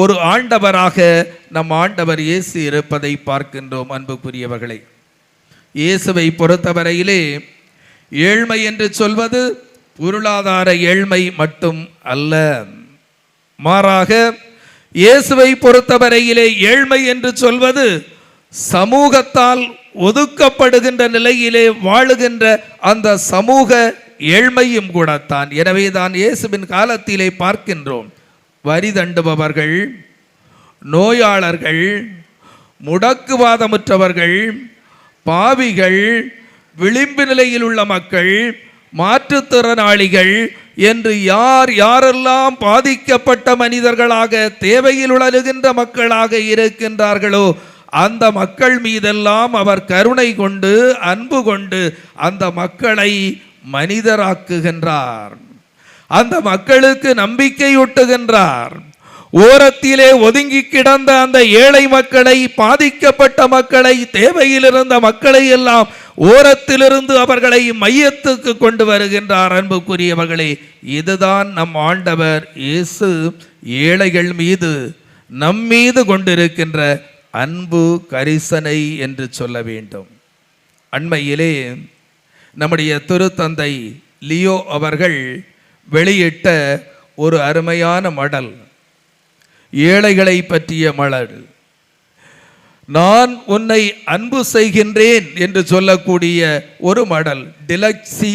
ஒரு ஆண்டவராக நம் ஆண்டவர் இயேசு இருப்பதை பார்க்கின்றோம். அன்புக்குரியவர்களே, இயேசுவை பொறுத்தவரையிலே ஏழ்மை என்று சொல்வது பொருளாதார ஏழ்மை மட்டும் அல்ல. மாறாக இயேசுவை பொறுத்தவரையிலே ஏழ்மை என்று சொல்வது சமூகத்தால் ஒதுக்கப்படுகின்ற நிலையிலே வாழுகின்ற அந்த சமூக ஏழ்மையும் கூடத்தான். எனவே தான் இயேசுவின் காலத்திலே பார்க்கின்றோம், வரி தண்டுபவர்கள், நோயாளர்கள், முடக்குவாதமுற்றவர்கள், பாவிகள், விளிம்பு நிலையில் உள்ள மக்கள், மாற்றுத்திறனாளிகள் என்று யார் யாரெல்லாம் பாதிக்கப்பட்ட மனிதர்களாக, தேவையில் உழலுகின்ற மக்களாக இருக்கின்றார்களோ அந்த மக்கள் மீதெல்லாம் அவர் கருணை கொண்டு, அன்பு கொண்டு அந்த மக்களை மனிதராக்குகின்றார். அந்த மக்களுக்கு நம்பிக்கையூட்டுகின்றார். ஓரத்திலே ஒதுங்கி கிடந்த அந்த ஏழை மக்களை, பாதிக்கப்பட்ட மக்களை, தேவையில் இருந்த மக்களை எல்லாம் ஓரத்திலிருந்து அவர்களை மையத்துக்கு கொண்டு வருகின்றார். அன்புக்குரியவர்களே, இதுதான் நம் ஆண்டவர் இயேசு ஏழைகள் மீது, நம்மீது கொண்டிருக்கின்ற அன்பு, கரிசனை என்று சொல்ல வேண்டும். அண்மையிலே நம்முடைய திருத்தந்தை லியோ அவர்கள் வெளியிட்ட ஒரு அருமையான மடல், ஏழைகளை பற்றிய மடல். நான் உன்னை அன்பு செய்கின்றேன் என்று சொல்லக்கூடிய ஒரு மடல், டிலக்ஸி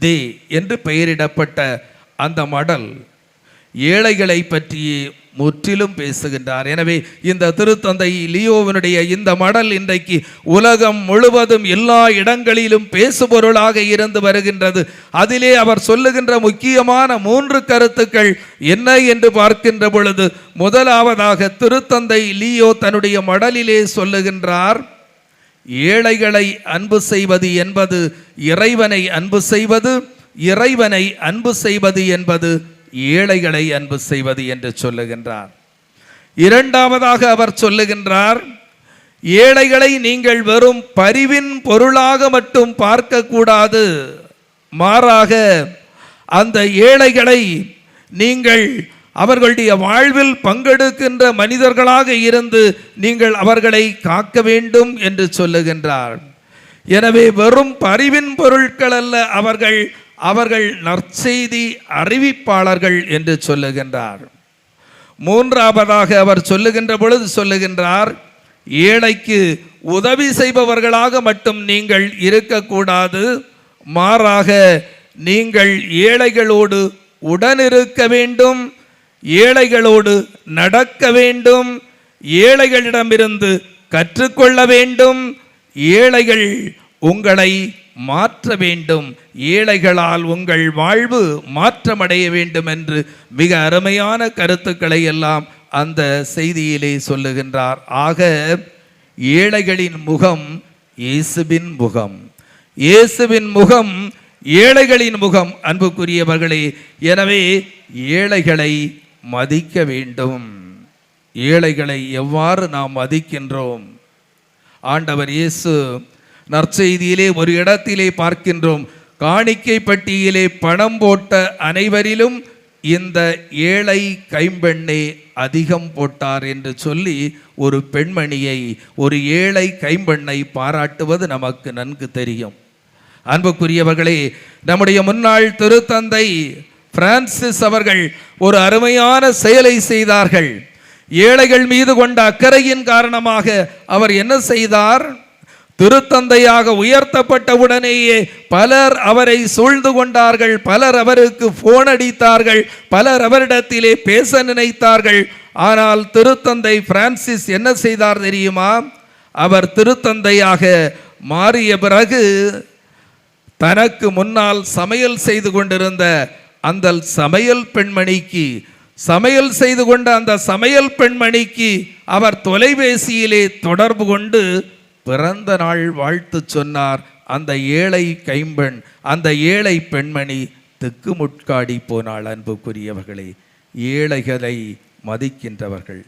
தே என்று பெயரிடப்பட்ட அந்த மடல் ஏழைகளை பற்றி முற்றிலும் பேசுகின்றார். எனவே இந்த திருத்தந்தை லியோவினுடைய இந்த மடல் இன்றைக்கு உலகம் முழுவதும் எல்லா இடங்களிலும் பேசுபொருளாக இருந்து வருகின்றது. அதிலே அவர் சொல்லுகின்ற முக்கியமான 3 கருத்துக்கள் என்ன என்று பார்க்கின்ற பொழுது, முதலாவதாக திருத்தந்தை லியோ தன்னுடைய மடலிலே சொல்லுகின்றார், ஏழைகளை அன்பு செய்வது என்பது இறைவனை அன்பு செய்வது, இறைவனை அன்பு செய்வது என்பது ஏழைகளை அன்பு செய்வது என்று சொல்லுகின்றார். இரண்டாவதாக அவர் சொல்லுகின்றார், ஏழைகளை நீங்கள் வெறும் பரிவின் பொருளாக மட்டும் பார்க்க கூடாது, மாறாக அந்த ஏழைகளை நீங்கள் அவர்களுடைய வாழ்வில் பங்கெடுக்கின்ற மனிதர்களாக இருந்து நீங்கள் அவர்களை காக்க வேண்டும் என்று சொல்லுகின்றார். எனவே வெறும் பரிவின் பொருட்கள் அல்ல அவர்கள், அவர்கள் நற்செய்தி அறிவிப்பாளர்கள் என்று சொல்லுகின்றார். மூன்றாவதாக அவர் சொல்லுகின்ற பொழுது சொல்லுகின்றார், ஏழைக்கு உதவி செய்பவர்களாக மட்டும் நீங்கள் இருக்கக்கூடாது, மாறாக நீங்கள் ஏழைகளோடு உடனிருக்க வேண்டும், ஏழைகளோடு நடக்க வேண்டும், ஏழைகளிடமிருந்து கற்றுக்கொள்ள வேண்டும், ஏழைகள் உங்களை மாற்ற வேண்டும், ஏழைகளால் உங்கள் வாழ்வு மாற்றமடைய வேண்டும் என்று மிக அருமையான கருத்துக்களை எல்லாம் அந்த செய்தியிலே சொல்லுகின்றார். ஆக ஏழைகளின் முகம் இயேசுவின் முகம், இயேசுவின் முகம் ஏழைகளின் முகம். அன்புக்குரியவர்களே, எனவே ஏழைகளை மதிக்க வேண்டும். ஏழைகளை எவ்வாறு நாம் மதிக்கின்றோம்? ஆண்டவர் இயேசு நற்செய்தியிலே ஒரு இடத்திலே பார்க்கின்றோம், காணிக்கை பட்டியிலே பணம் போட்ட அனைவரிலும் இந்த ஏழை கைம்பெண்ணே அதிகம் போட்டார் என்று சொல்லி ஒரு பெண்மணியை, ஒரு ஏழை கைம்பெண்ணை பாராட்டுவது நமக்கு நன்கு தெரியும். அன்புக்குரியவர்களே, நம்முடைய முன்னாள் திருத்தந்தை பிரான்சிஸ் அவர்கள் ஒரு அருமையான செயலை செய்தார்கள். ஏழைகள் மீது கொண்ட அக்கறையின் காரணமாக அவர் என்ன செய்தார்? திருத்தந்தையாக உயர்த்தப்பட்ட உடனேயே பலர் அவரை சூழ்ந்து கொண்டார்கள், பலர் அவருக்கு போன் அடித்தார்கள், பலர் அவரிடத்திலே பேச நினைத்தார்கள். ஆனால் திருத்தந்தை பிரான்சிஸ் என்ன செய்தார் தெரியுமா? அவர் திருத்தந்தையாக மாறிய பிறகு தனக்கு முன்னால் சமையல் செய்து கொண்டிருந்த அந்த சமையல் பெண்மணிக்கு, சமையல் செய்து கொண்ட அந்த சமையல் பெண்மணிக்கு அவர் தொலைபேசியிலே தொடர்பு கொண்டு பிறந்த நாள் வாழ்த்து சொன்னார். அந்த ஏழை கைம்பெண், அந்த ஏழை பெண்மணி திக்குமுட்காடி போனாள். அன்புக்குரியவர்களே, ஏழைகளை மதிக்கின்றவர்கள்.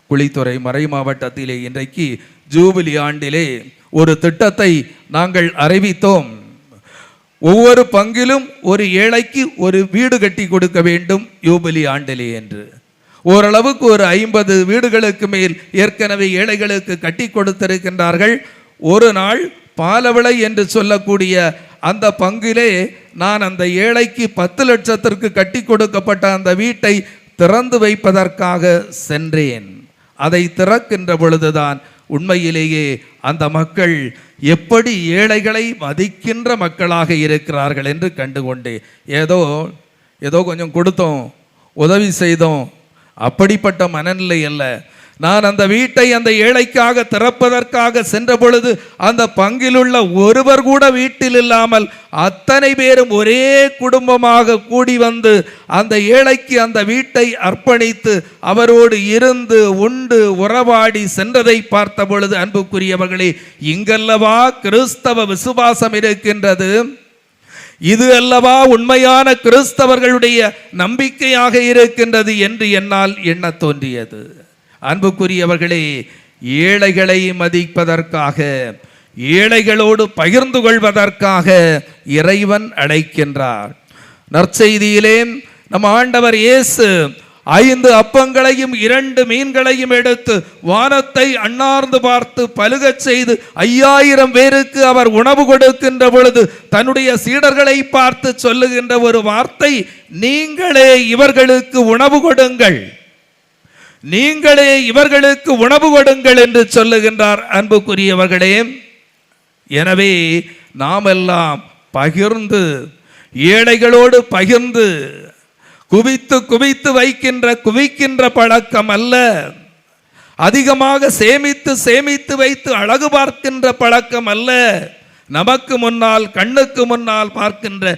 குளித்துறை மறை மாவட்டத்திலே இன்றைக்கு ஜூபிலி ஆண்டிலே ஒரு திட்டத்தை நாங்கள் அறிவித்தோம். ஒவ்வொரு பங்கிலும் ஒரு ஏழைக்கு ஒரு வீடு கட்டி கொடுக்க வேண்டும் யூபிலி ஆண்டிலே என்று. ஓரளவுக்கு ஒரு 50 வீடுகளுக்கு மேல் ஏற்கனவே ஏழைகளுக்கு கட்டி கொடுத்திருக்கின்றார்கள். ஒரு நாள் பாலவிளை என்று சொல்லக்கூடிய அந்த பங்கிலே நான் அந்த ஏழைக்கு 10 லட்சத்திற்கு கட்டி கொடுக்கப்பட்ட அந்த வீட்டை திறந்து வைப்பதற்காக சென்றேன். அதை திறக்கின்ற பொழுதுதான் உண்மையிலேயே அந்த மக்கள் எப்படி ஏழைகளை மதிக்கின்ற மக்களாக இருக்கிறார்கள் என்று கண்டுகொண்டே. ஏதோ கொஞ்சம் கொடுத்தோம், உதவி செய்தோம், அப்படிப்பட்ட மனநிலை அல்ல. நான் அந்த வீட்டை அந்த ஏழைக்காக திறப்பதற்காக சென்ற பொழுது அந்த பங்கிலுள்ள ஒருவர் கூட வீட்டில் இல்லாமல் அத்தனை பேரும் ஒரே குடும்பமாக கூடி வந்து அந்த ஏழைக்கு அந்த வீட்டை அர்ப்பணித்து அவரோடு இருந்து உண்டு உறவாடி சென்றதை பார்த்த பொழுது, அன்புக்குரியவர்களே, இங்கல்லவா கிறிஸ்தவ விசுவாசம் இருக்கின்றது, இது அல்லவா உண்மையான கிறிஸ்தவர்களுடைய நம்பிக்கையாக இருக்கின்றது என்று என்னால் எண்ண தோன்றியது. அன்புக்குரியவர்களே, ஏழைகளை மதிப்பதற்காக, ஏழைகளோடு பகிர்ந்து கொள்வதற்காக இறைவன் அழைக்கின்றார். நற்செய்தியிலே நம் ஆண்டவர் இயேசு 5 அப்பங்களையும் 2 மீன்களையும் எடுத்து வானத்தை அண்ணார்ந்து பார்த்து பலுகச் செய்து 5000 பேருக்கு அவர் உணவு கொடுக்கின்ற பொழுது தன்னுடைய சீடர்களை பார்த்து சொல்லுகின்ற ஒரு வார்த்தை, நீங்களே இவர்களுக்கு உணவு கொடுங்கள், நீங்களே இவர்களுக்கு உணவு கொடுங்கள் என்று சொல்லுகின்றார். அன்புக்குரியவர்களே, எனவே நாம் எல்லாம் பகிர்ந்து, ஏழைகளோடு பகிர்ந்து, குவித்து குவித்து குவிக்கின்ற பழக்கம் அல்ல, அதிகமாக சேமித்து சேமித்து வைத்து அழகு பார்க்கின்ற பழக்கம் அல்ல, நமக்கு முன்னால் கண்ணுக்கு முன்னால் பார்க்கின்ற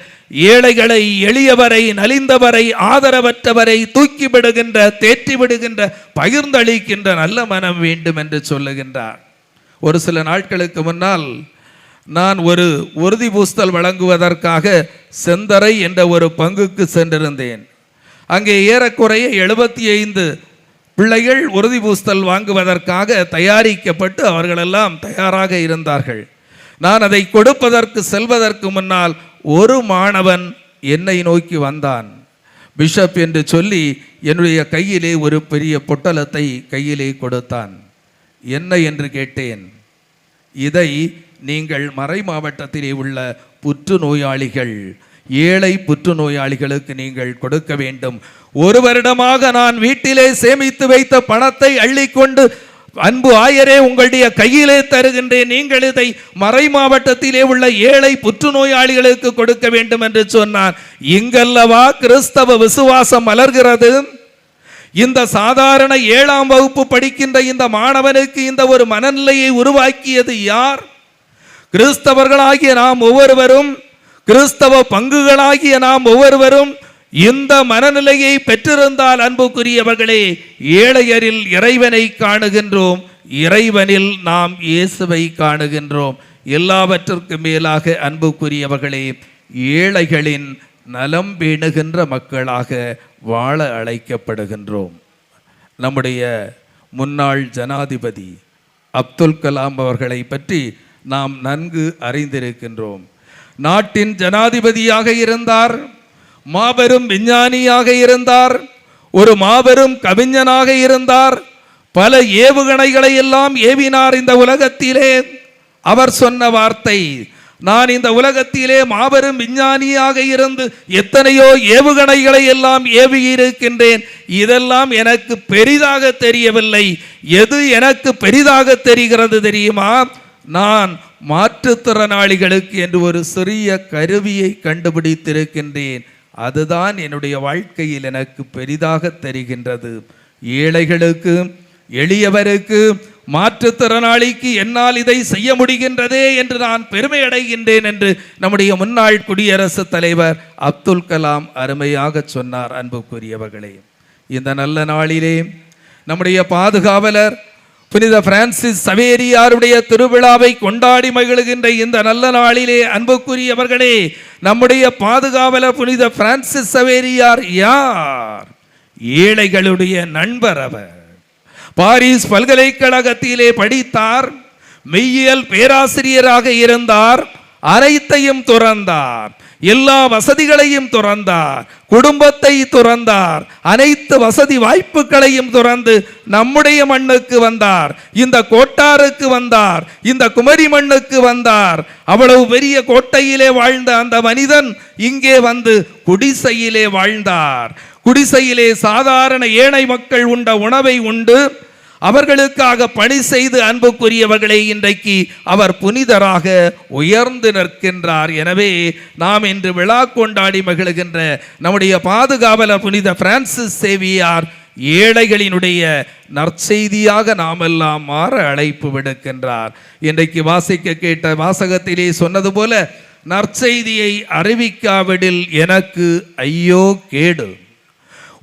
ஏழைகளை, எளியவரை, நலிந்தவரை, ஆதரவற்றவரை தூக்கி விடுகின்ற, தேற்றி விடுகின்ற, பகிர்ந்தளிக்கின்ற நல்ல மனம் வேண்டும் என்று சொல்லுகின்றார். ஒரு சில நாட்களுக்கு முன்னால் நான் ஒரு உறுதி பூஸ்தல் வழங்குவதற்காக செந்தரை என்ற ஒரு பங்குக்கு சென்றிருந்தேன். அங்கே ஏறக்குறைய 75 பிள்ளைகள் உறுதி பூஸ்தல் வாங்குவதற்காக தயாரிக்கப்பட்டு அவர்களெல்லாம் தயாராக இருந்தார்கள். நான் அதை கொடுப்பதற்கு செல்வதற்கு முன்னால் ஒரு மாணவன் என்னை நோக்கி வந்தான். பிஷப் என்று சொல்லி என்னுடைய கையிலே ஒரு பெரிய பொட்டலத்தை கையிலே கொடுத்தான். என்ன என்று கேட்டேன். இதை நீங்கள் மறை மாவட்டத்திலே உள்ள புற்றுநோயாளிகள், ஏழை புற்றுநோயாளிகளுக்கு நீங்கள் கொடுக்க வேண்டும். 1 வருடமாக நான் வீட்டிலே சேமித்து வைத்த பணத்தை அள்ளிக்கொண்டு அன்பு ஆயரே உங்களுடைய கையிலே தருகின்றேன், நீங்கள் இதை மறை மாவட்டத்திலே உள்ள ஏழை புற்றுநோயாளிகளுக்கு கொடுக்க வேண்டும் என்று சொன்னார். இங்கல்லவா கிறிஸ்தவ விசுவாசம் மலர்கிறது. இந்த சாதாரண 7ஆம் வகுப்பு படிக்கின்ற இந்த மாணவனுக்கு இந்த ஒரு மனநிலையை உருவாக்கியது யார்? கிறிஸ்தவர்களாகிய நாம் ஒவ்வொருவரும், கிறிஸ்தவ பங்குகளாகிய நாம் ஒவ்வொருவரும் இந்த மனநிலையை பெற்றிருந்தால் அன்புக்குரியவர்களே, ஏழையரில் இறைவனை காணுகின்றோம், இறைவனில் நாம் இயேசுவை காணுகின்றோம். எல்லாவற்றிற்கும் மேலாக அன்புக்குரியவர்களே, ஏழைகளின் நலம் பேணுகின்ற மக்களாக வாழ அழைக்கப்படுகின்றோம். நம்முடைய முன்னாள் ஜனாதிபதி அப்துல் கலாம் அவர்களை பற்றி நாம் நன்கு அறிந்திருக்கின்றோம். நாட்டின் ஜனாதிபதியாக இருந்தார், மாபெரும் விஞ்ஞானியாக இருந்தார், ஒரு மாபெரும் கவிஞனாக இருந்தார், பல ஏவுகணைகளை எல்லாம் ஏவினார் இந்த உலகத்திலே. அவர் சொன்ன வார்த்தை, நான் இந்த உலகத்திலே மாபெரும் விஞ்ஞானியாக இருந்து எத்தனையோ ஏவுகணைகளை எல்லாம் ஏவியிருக்கின்றேன், இதெல்லாம் எனக்கு பெரிதாக தெரியவில்லை. எது எனக்கு பெரிதாக தெரிகிறது தெரியுமா? நான் மாற்றுத்திறனாளிகளுக்கு என்று ஒரு சிறிய கருவியை கண்டுபிடித்திருக்கின்றேன், அதுதான் என்னுடைய வாழ்க்கையில் எனக்கு பெரிதாக தெரிகின்றது. ஏழைகளுக்கு, எளியவருக்கு, மாற்றுத்திறனாளிக்கு என்னால் இதை செய்ய முடிகின்றதே என்று நான் பெருமை அடைகின்றேன் என்று நம்முடைய முன்னாள் குடியரசுத் தலைவர் அப்துல் கலாம் அருமையாக சொன்னார். அன்புக்குரியவர்களே, இந்த நல்ல நாளிலே நம்முடைய பாதுகாவலர் புனித பிரான்சிஸ் சவேரியாருடைய திருவிழாவை கொண்டாடி மகிழ்கின்ற இந்த நல்ல நாளிலே அன்புக்குரியவர்களே, நம்முடைய பாதுகாவலர் புனித பிரான்சிஸ் சவேரியார் யார்? ஏழைகளுடைய நண்பர். அவர் பாரிஸ் பல்கலைக்கழகத்திலே படித்தார், மெய்யியல் பேராசிரியராக இருந்தார், அனைத்தையும் துறந்தார், எல்லா வசதிகளையும் துறந்தார், குடும்பத்தை துறந்தார், அனைத்து வசதி வாய்ப்புகளையும் துறந்து நம்முடைய மண்ணுக்கு வந்தார், இந்த கோட்டாருக்கு வந்தார், இந்த குமரி மண்ணுக்கு வந்தார். அவ்வளவு பெரிய கோட்டையிலே வாழ்ந்த அந்த மனிதன் இங்கே வந்து குடிசையிலே வாழ்ந்தார். குடிசையிலே சாதாரண ஏழை மக்கள் உண்ட உணவை உண்டு அவர்களுக்காக பணி செய்து அன்புக்குரியவர்களை இன்றைக்கு அவர் புனிதராக உயர்ந்து நிற்கின்றார். எனவே நாம் இன்று விழா கொண்டாடி மகிழ்கின்ற நம்முடைய பாதுகாவலர் புனித பிரான்சிஸ் சேவியார் ஏழைகளினுடைய நற்செய்தியாக நாமெல்லாம் மாற அழைப்பு விடுக்கின்றார். இன்றைக்கு வாசிக்க கேட்ட வாசகத்திலே சொன்னது போல, நற்செய்தியை அறிவிக்காவிடில் எனக்கு ஐயோ கேடு.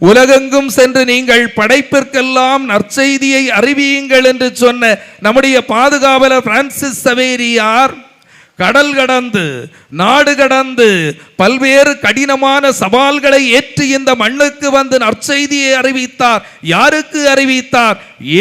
உலகெங்கும் சென்று நீங்கள் படைப்பிற்கெல்லாம் நற்செய்தியை அறிவியுங்கள் என்று சொன்ன நம்முடைய பாதுகாவலர் பிரான்சிஸ் சவேரியார் கடல் கடந்து, நாடு கடந்து, பல்வேறு கடினமான சவால்களை ஏற்றி இந்த மண்ணுக்கு வந்து நற்செய்தியை அறிவித்தார். யாருக்கு அறிவித்தார்?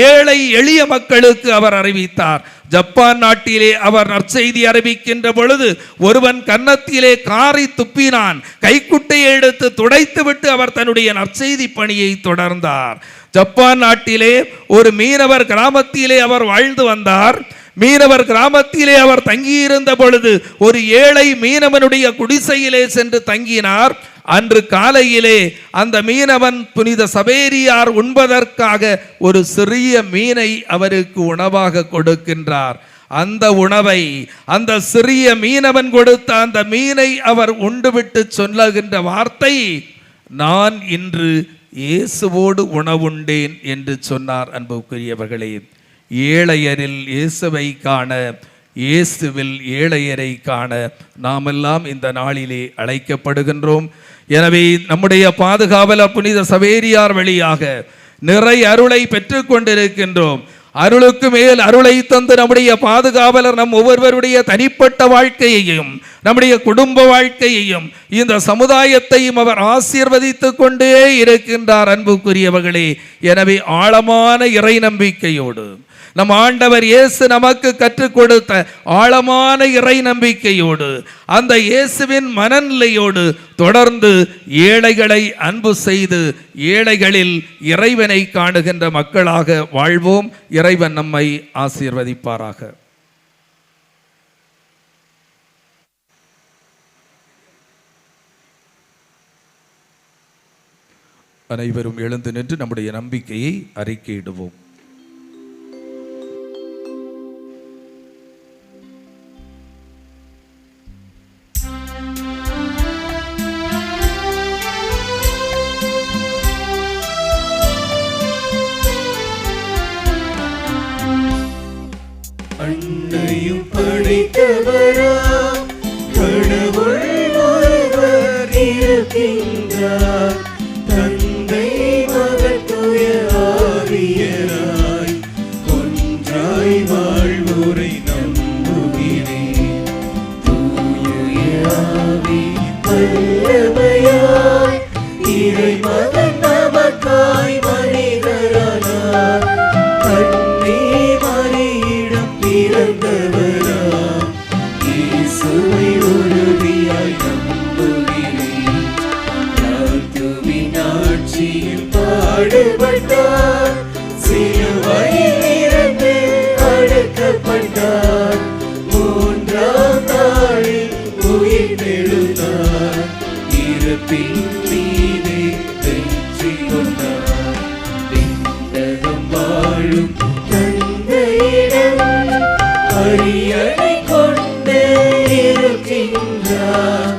ஏழை எளிய மக்களுக்கு அவர் அறிவித்தார். ஜப்பான் நாட்டிலே அவர் நற்செய்தி அறிவிக்கின்ற பொழுது ஒருவன் கன்னத்திலே காரி துப்பினான், கைக்குட்டையை எடுத்து துடைத்து விட்டு அவர் தன்னுடைய நற்செய்தி பணியை தொடர்ந்தார். ஜப்பான் நாட்டிலே ஒரு மீனவர் கிராமத்திலே அவர் வாழ்ந்து வந்தார். மீனவர் கிராமத்திலே அவர் தங்கியிருந்த பொழுது ஒரு ஏழை மீனவனுடைய குடிசையிலே சென்று தங்கினார். அன்று காலையிலே அந்த மீனவன் புனித சவேரியார் உண்பதற்காக ஒரு சிறிய மீனை அவருக்கு உணவாக கொடுக்கின்றார். அந்த உணவை அந்த சிறிய மீனவன் கொடுத்த அந்த மீனை அவர் உண்டுவிட்டு சொல்லுகின்ற வார்த்தை, நான் இன்று இயேசுவோடு உணவுண்டேன் என்று சொன்னார். அன்புக்குரியவர்களே, ஏழையரில் இயேசுவை காண, இயேசுவில் ஏழையரை காண நாமெல்லாம் இந்த நாளிலே அழைக்கப்படுகின்றோம். எனவே நம்முடைய பாதுகாவலர் புனித சவேரியார் வழியாக நிறை அருளை பெற்றுக் கொண்டிருக்கின்றோம். அருளுக்கு மேல் அருளை தந்து நம்முடைய பாதுகாவலர் நம் ஒவ்வொருவருடைய தனிப்பட்ட வாழ்க்கையையும் நம்முடைய குடும்ப வாழ்க்கையையும் இந்த சமுதாயத்தையும் அவர் ஆசீர்வதித்துக் கொண்டே இருக்கின்றார். அன்புக்குரியவர்களே, எனவே ஆழமான இறை நம்பிக்கையோடு நம் ஆண்டவர் இயேசு நமக்கு கற்றுக் கொடுத்த ஆழமான இறை நம்பிக்கையோடு அந்த இயேசுவின் மனநிலையோடு தொடர்ந்து ஏழைகளை அன்பு செய்து ஏழைகளில் இறைவனை காணுகின்ற மக்களாக வாழ்வோம். இறைவன் நம்மை ஆசீர்வதிப்பாராக. அனைவரும் எழுந்து நின்று நம்முடைய நம்பிக்கையை அறிக்கையிடுவோம். அன்னையும் படைத்தவரா கடவுள் ஒருவர் இருக்கின்றார். தந்தை மகன் தூய ஆவியராய் ஒன்றாய் வாழ்வோரை நம்புகிறேன். தூய ஆவி வல்லமையாய் இறை மகன் நமக்காய் மனிதரானார். அன்னை மரியிடம் பிறந்தவரா இயேசுவை உறுதியாய் நம்புகிறேன். தாழ்த்துவின் ஆட்சியில் பாடுபட்டார். சிலுவையில் இறந்து அடக்கப்பட்டார். மூன்றாம் நாளில் உயிர்த்தெழுந்தார். இறப்பின் மீதே வெற்றி கொண்டார். விண்ணகம் வாழும் தந்தையிடம் அரியணை கொண்டு இருக்கின்றார்.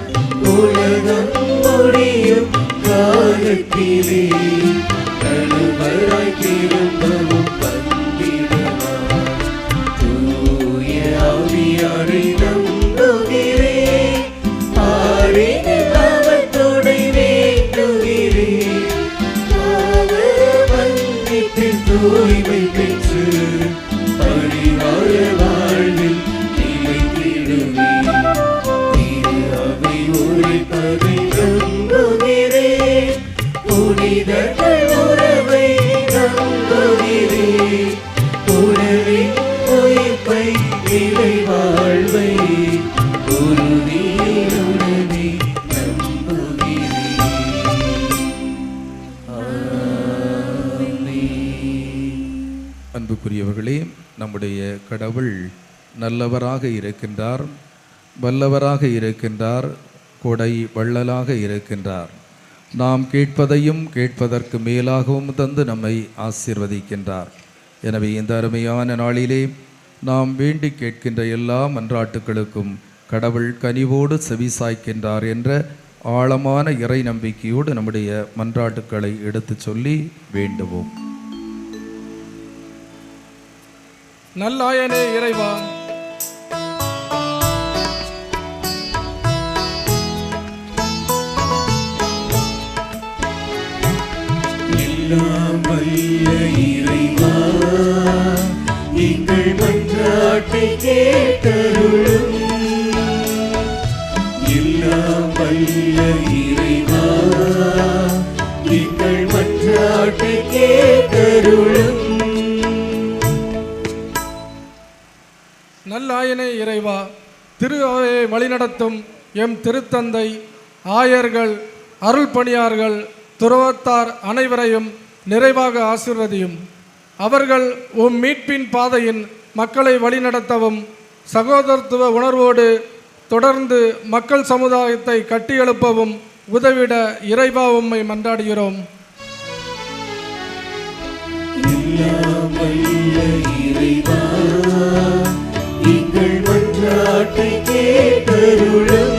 உலகம் முடியும் காலத்திலே கழுவராய் திரும்பவும் வந்திடுவார். தூய ஆவியாரை நம்புகிறேன். ஆரினில் அவர் துணை வேண்டுகிறேன். பாவ மன்னிப்பில் தூய்மை பெற்று பரிவார வாழ்வில் நிலைத்திடுவேன். திரு அவை உரைப்பதை நம்புகிறேன். புனிதர்கள் உறவை நம்புகிறேன். உணவின் உயிர்ப்பை நிலை வாழ்வை உறுதியுடனே நம்புகிறேன். அன்புக்குரியவர்களே, நம்முடைய கடவுள் நல்லவராக இருக்கின்றார், வல்லவராக இருக்கின்றார், கொடை வள்ளலாக இருக்கின்றார். நாம் கேட்பதையும் கேட்பதற்கு மேலாகவும் தந்து நம்மை ஆசீர்வதிக்கின்றார். எனவே இந்த அருமையான நாளிலே நாம் வேண்டி கேட்கின்ற எல்லா மன்றாட்டுகளுக்கும் கடவுள் கனிவோடு செவிசாய்க்கின்றார் என்ற ஆழமான இறை நம்பிக்கையோடு நம்முடைய மன்றாட்டுக்களை எடுத்துச் சொல்லி வேண்டுவோம். நல்லாயனே இறைவா, எல்லாம் வல்ல இறைவா, எங்கள் மன்றாட்டை கேட்டருளும். எல்லாம் வல்ல இறைவா, எங்கள் மன்றாட்டை கேட்டருளும். நல்லாயனே இறைவா, திரு அவையை வழிநடத்தும் எம் திருத்தந்தை, ஆயர்கள், அருள் பணியார்கள், துறவத்தார் அனைவரையும் நிறைவாக ஆசீர்வதியும். அவர்கள் உம் மீட்பின் பாதையின் மக்களை வழிநடத்தவும் சகோதரத்துவ உணர்வோடு தொடர்ந்து மக்கள் சமுதாயத்தை கட்டியெழுப்பவும் உதவிட இறைவா உம்மை மன்றாடுகிறோம். எல்லாம் வல்ல இறைவா, எங்கள் மன்றாட்டை கேட்டருளும்.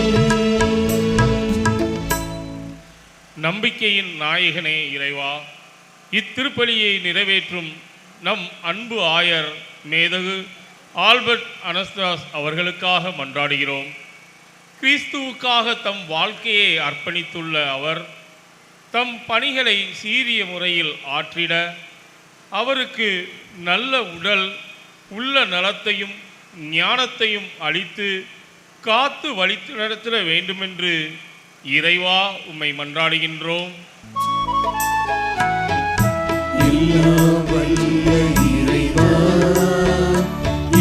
நம்பிக்கையின் நாயகனே இறைவா, இத்திருப்பலியை நிறைவேற்றும் நம் அன்பு ஆயர் மேதகு ஆல்பர்ட் அனஸ்தாஸ் அவர்களுக்காக மன்றாடுகிறோம். கிறிஸ்துவுக்காக தம் வாழ்க்கையை அர்ப்பணித்துள்ள அவர் தம் பணிகளை சீரிய முறையில் ஆற்றிட அவருக்கு நல்ல உடல் உள்ள நலத்தையும் ஞானத்தையும் அளித்து காத்து வழித்து நடத்திட வேண்டுமென்று இறைவா உம்மை மன்றாடுகின்றோம். எல்லாம் வல்ல இறைவா,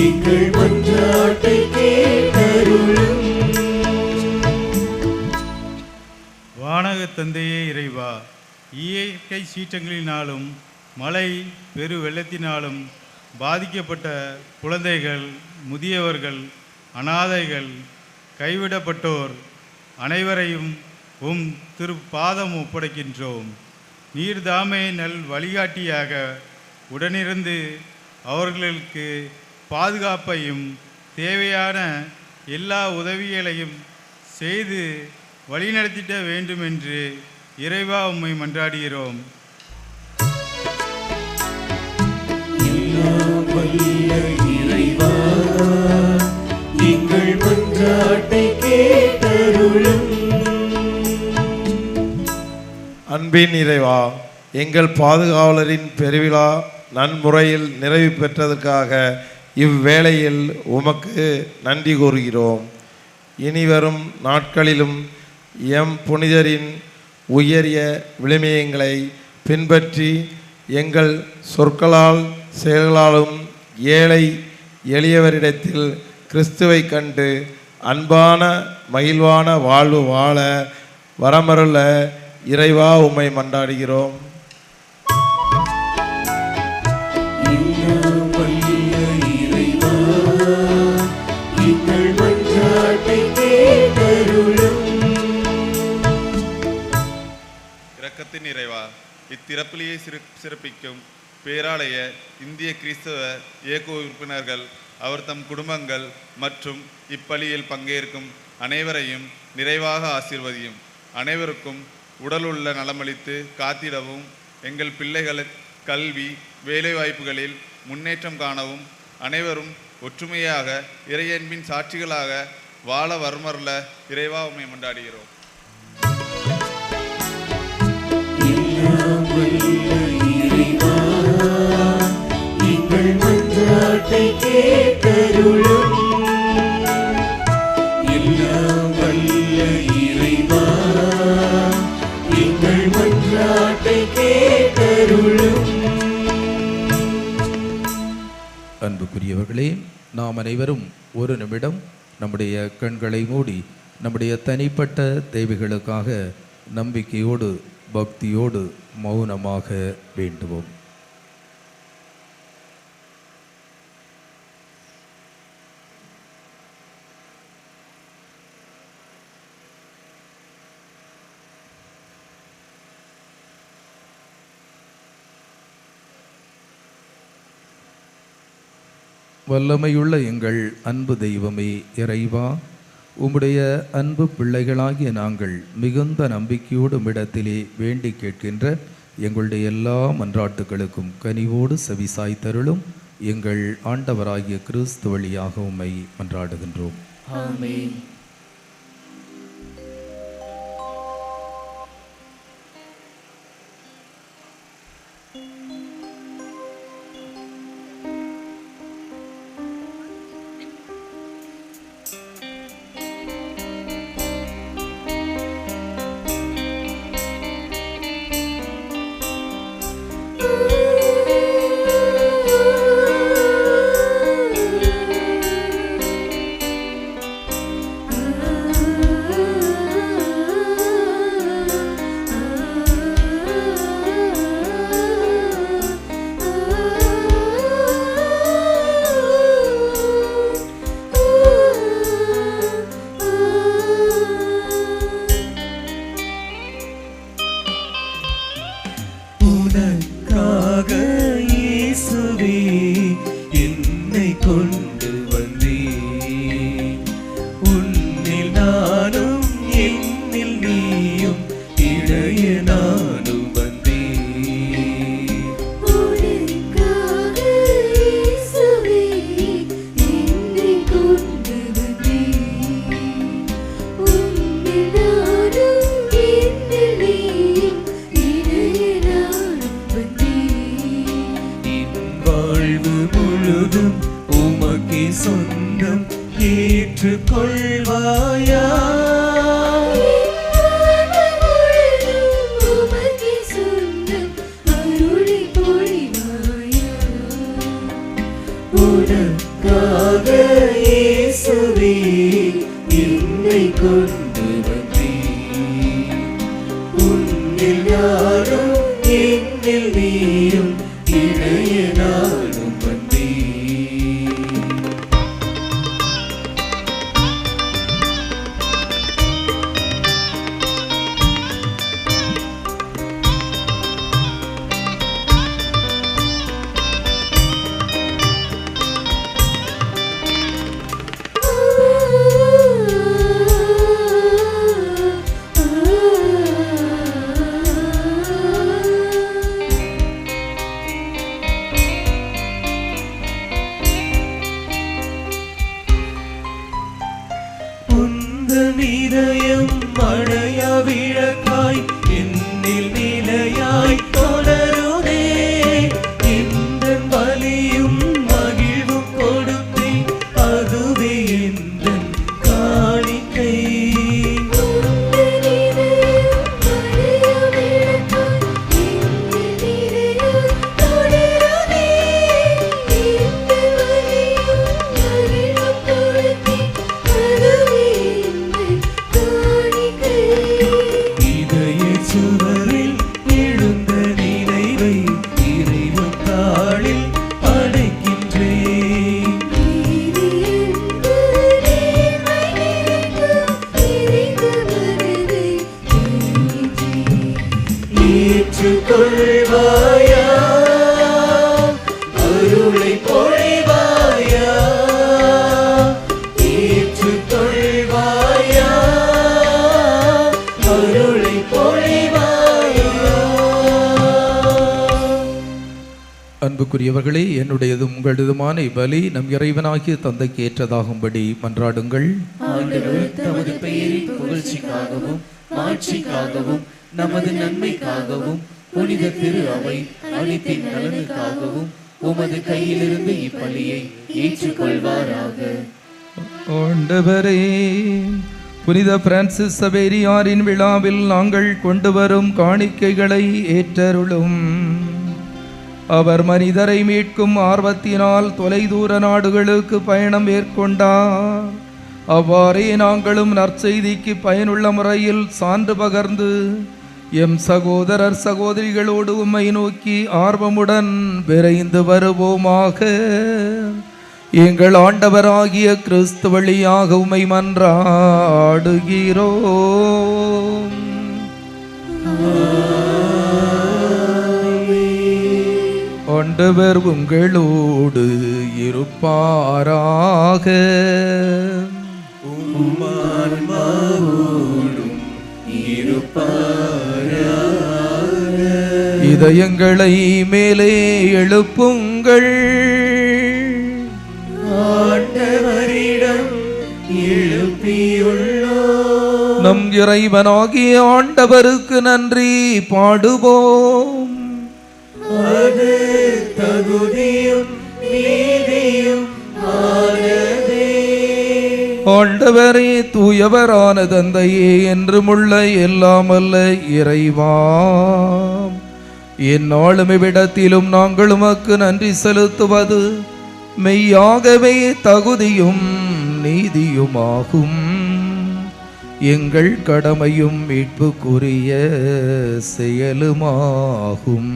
எங்கள் மன்றாட்டை கேட்டருளும். வானக தந்தையே இறைவா, இயற்கை சீற்றங்களினாலும் மழை பெரு வெள்ளத்தினாலும் பாதிக்கப்பட்ட குழந்தைகள், முதியவர்கள், அனாதைகள், கைவிடப்பட்டோர் அனைவரையும் உம் திருப்பாதம் ஒப்படைக்கின்றோம். நீர்தாமே நல் வழிகாட்டியாக உடனிருந்து அவர்களுக்கு பாதுகாப்பையும் தேவையான எல்லா உதவிகளையும் செய்து வழிநடத்திட வேண்டும் என்று இறைவா உம்மை மன்றாடுகிறோம். எல்லாம் வல்ல இறைவா, எங்கள் மன்றாட்டை கேட்டருளும். அன்பின் இறைவா, எங்கள் பாதுகாவலரின் பெருவிழா நன்முறையில் நிறைவு பெற்றதற்காக இவ்வேளையில் உமக்கு நன்றி கூறுகிறோம். இனிவரும் நாட்களிலும் எம் புனிதரின் உயரிய விழுமியங்களை பின்பற்றி எங்கள் சொற்களால் செயல்களாலும் ஏழை எளியவரிடத்தில் கிறிஸ்துவை கண்டு அன்பான மகிழ்வான வாழ்வு வாழ வரமருள இறைவா உம்மை மன்றாடுகிறோம். எல்லாம் வல்ல இறைவா, எங்கள் மன்றாட்டை கேட்டருளும். இரக்கத்தின் இறைவா, இத்திறப்பிலேயே சிறப்பிக்கும் பேராலய இந்திய கிறிஸ்தவ இயக்க உறுப்பினர்கள், அவர் தம் குடும்பங்கள் மற்றும் இப்பலியில் பங்கேற்கும் அனைவரையும் நிறைவாக ஆசீர்வதியும். அனைவருக்கும் உடலுள்ள நலமளித்து காத்திடவும், எங்கள் பிள்ளைகள் கல்வி வேலைவாய்ப்புகளில் முன்னேற்றம் காணவும், அனைவரும் ஒற்றுமையாக இறையன்பின் சாட்சிகளாக வாழ வரமருள இறைவா உம்மை மன்றாடுகிறோம். எல்லாம் வல்ல இறைவா, எங்கள் மன்றாட்டை கேட்டருளும். எல்லாம் வல்ல இறைவா, எங்கள் மன்றாட்டை கேட்டருளும். அன்புக்குரியவர்களே, நாம் அனைவரும் ஒரு நிமிடம் நம்முடைய கண்களை மூடி நம்முடைய தனிப்பட்ட தேவைகளுக்காக நம்பிக்கையோடு பக்தியோடு மௌனமாக வேண்டுவோம். வல்லமையுள்ள எங்கள் அன்பு தெய்வமே இறைவா, உம்முடைய அன்பு பிள்ளைகளாகிய நாங்கள் மிகுந்த நம்பிக்கையோடு இடத்திலே வேண்டி கேட்கின்ற எங்களுடைய எல்லா மன்றாட்டுகளுக்கும் கனிவோடு செவிசாய்த்தருளும். எங்கள் ஆண்டவராகிய கிறிஸ்து வழியாக உம்மை மன்றாடுகின்றோம். ஆமென். உனக்காக இயேசுவே என்னை கொண்டு வந்தீர். உன்னில் நானும் என்னில் நீயும் இணைய நானும் வந்தேன். உனக்காக இயேசுவே என்னை கொண்டு வந்தீர். உன்னில் நானும் என்னில் நீயும் இணைய நானும் வந்தேன். என் வாழ்வு முழுதும் உமக்கே சொந்தம், ஏற்றுக்கொள்வாயா? உமக்கே சொந்தம், அருளை பொழிவாயா? உனக்காக இயேசுவே என்னை கொண்டு வந்தீர். உன்னில் யாரும் என்னில் நீயும் இணைய நானும் வந்தேன். இதயம் மழையா விளக்காய் என்னில் நிலையாய் தொடருதே. இந்த வலியும் மகிழ்வும் கொடுத்தேன், அதுவே எந்த காணிக்கை. சுவரில் எழுந்த நினைவை இறைவன் தாளில் அடைக்கின்றேன். ஏற்றுக்கொள்வாயா அருளை பொழிவாயா, ஏற்றுக்கொள்வாயா அருளை பொழிவாயா. அன்புக்குரியவர்களே, என்னுடையதும் உங்களதுமான பலி நம் இறைவனாகிய தந்தைக்கு ஏற்றதாகும்படி மன்றாடுங்கள். ஆண்டவர் தமது பெயரின் புகழ்ச்சிக்காகவும் மாட்சிக்காகவும் நமது நன்மைக்காகவும் புனித திரு அவை அனைத்தின் நலனுக்காகவும் உமது கையிலிருந்து இப்பலியை ஏற்றுக்கொள்வாராக. ஆண்டவரே, புனித பிரான்சிஸ் சவேரியாரின் விழாவில் நாங்கள் கொண்டு வரும் காணிக்கைகளை ஏற்றருளும். அவர் மனிதரை மீட்கும் ஆர்வத்தினால் தொலைதூர நாடுகளுக்கு பயணம் மேற்கொண்டார். அவ்வாறே நாங்களும் நற்செய்திக்கு பயனுள்ள முறையில் சான்று பகர்ந்து எம் சகோதரர் சகோதரிகளோடு உம்மை நோக்கி ஆர்வமுடன் விரைந்து வருவோமாக. எங்கள் ஆண்டவராகிய கிறிஸ்து வழியாக உம்மை மன்றாடுகிறோம். ஆண்டவர் உங்களோடு இருப்பாராக. இதயங்களை மேலே எழுப்புங்கள். ஆண்டவரிடம் எழுப்பியுள்ளோம். நம் இறைவனாகிய ஆண்டவருக்கு நன்றி பாடுவோம். அது தகுதியும் நீதியும் ஆனதே. ஆண்டவரே, தூயவரான தந்தையே, என்றுமுள்ள எல்லாமல்ல இறைவா, எந்நாளும் இவ்விடத்திலும் நாங்கள் உமக்கு நன்றி செலுத்துவது மெய்யாகவே தகுதியும் நீதியுமாகும். எங்கள் கடமையும் மீட்புக்குரிய செயலுமாகும்.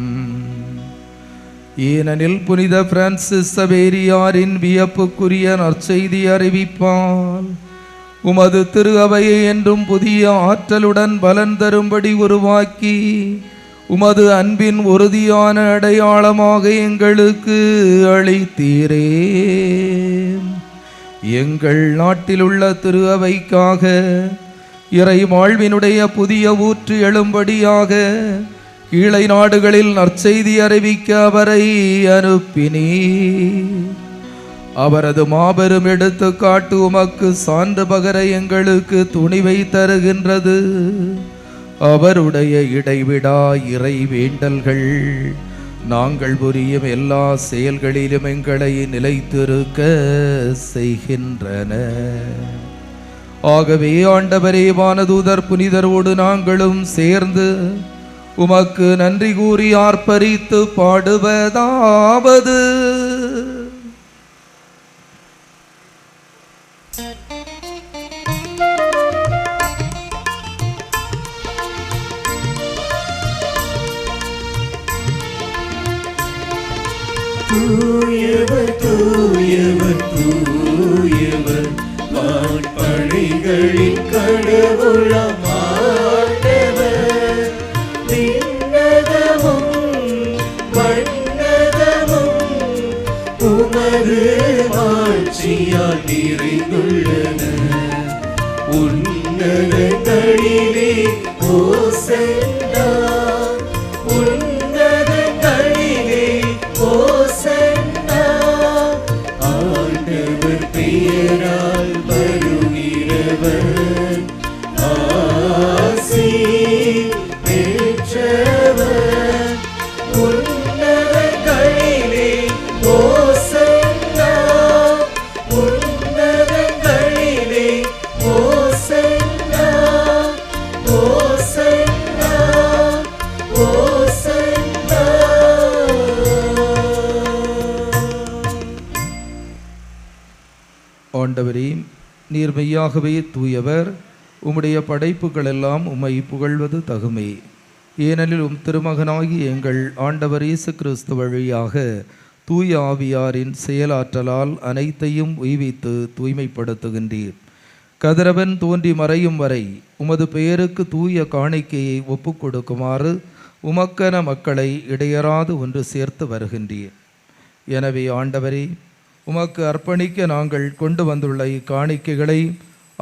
ஏனெனில் புனித பிரான்சிஸ் சவேரியாரின் வியப்புக்குரிய நற்செய்தி அறிவிப்பால் உமது திரு அவையை என்றும் புதிய ஆற்றலுடன் பலன் தரும்படி உருவாக்கி உமது அன்பின் உறுதியான அடையாளமாக எங்களுக்கு அளித்தீரே. எங்கள் நாட்டிலுள்ள திரு அவைக்காக இறை வாழ்வினுடைய புதிய ஊற்று எழும்படியாக கீழை நாடுகளில் நற்செய்தி அறிவிக்க அவரை அனுப்பினீர். அவரது மாபெரும் எடுத்துக்காட்டு உமக்கு சான்று பகர எங்களுக்கு துணிவை தருகின்றது. அவருடைய இடைவிடா இறை வேண்டல்கள் நாங்கள் புரியும் எல்லா செயல்களிலும் எங்களை நிலைத்திருக்க செய்கின்றன. ஆகவே ஆண்டவரே, வானதூதர் புனிதரோடு நாங்களும் சேர்ந்து உமக்கு நன்றி கூறி ஆர்ப்பரித்து பாடுவதாவது: தூயவர் தூயவர் தூயவர் வான்படைகளின் கடவுளாம் ஆண்டவர். விண்ணகமும் மண்ணகமும் உமது ஆட்சியால் நிறைந்துள்ளன. உன்னதங்களிலே ஓசன்னா, உன்னதங்களிலே ஓசன்னா. ஆண்டவர் பெயரால் வருகிறவர் நீர் மெய்யாகவே தூயவர், உம்முடைய படைப்புகள் எல்லாம் உம்மை புகழ்வது தகுமே. ஏனெனில் திருமகனாகி எங்கள் ஆண்டவர் இயேசு கிறிஸ்து வழியாக தூய ஆவியாரின் செயலாற்றலால் அனைத்தையும் உய்வித்து தூய்மைப்படுத்துகின்றீர். கதிரவன் தோன்றி மறையும் வரை உமது பெயருக்கு தூய காணிக்கையை ஒப்புக் கொடுக்குமாறு உமக்கென மக்களை இடையறாது ஒன்று சேர்த்து வருகின்றீர். எனவே ஆண்டவரே, உமக்கு அர்ப்பணிக்க நாங்கள் கொண்டு வந்துள்ள இக்காணிக்கைகளை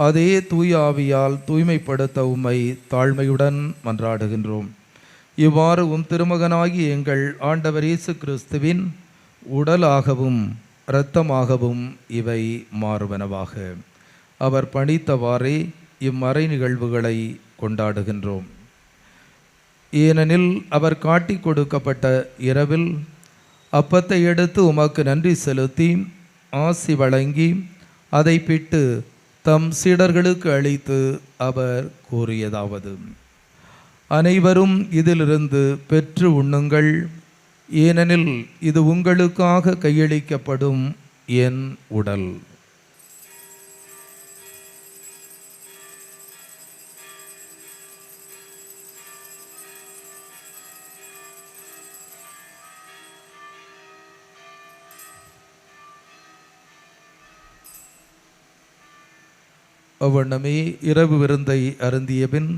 அதே தூய ஆவியால் தூய்மைப்படுத்த உம்மை தாழ்மையுடன் மன்றாடுகின்றோம். இவ்வாறு திருமகனாகி எங்கள் ஆண்டவர் இயேசு கிறிஸ்துவின் உடலாகவும் இரத்தமாகவும் இவை மாறுவனவாக. அவர் பணித்தவாறே இம்மறை நிகழ்வுகளை கொண்டாடுகின்றோம். ஏனெனில் அவர் காட்டி கொடுக்கப்பட்ட இரவில் அப்பத்தை எடுத்து உமக்கு நன்றி செலுத்தி ஆசி வழங்கி அதை பிட்டு தம் சீடர்களுக்கு அளித்து அவர் கூறியதாவது: அனைவரும் இதிலிருந்து பெற்று உண்ணுங்கள், ஏனெனில் இது உங்களுக்காக கையளிக்கப்படும் என் உடல். அவ்வண்ணமே இரவு விருந்தை அருந்தியபின்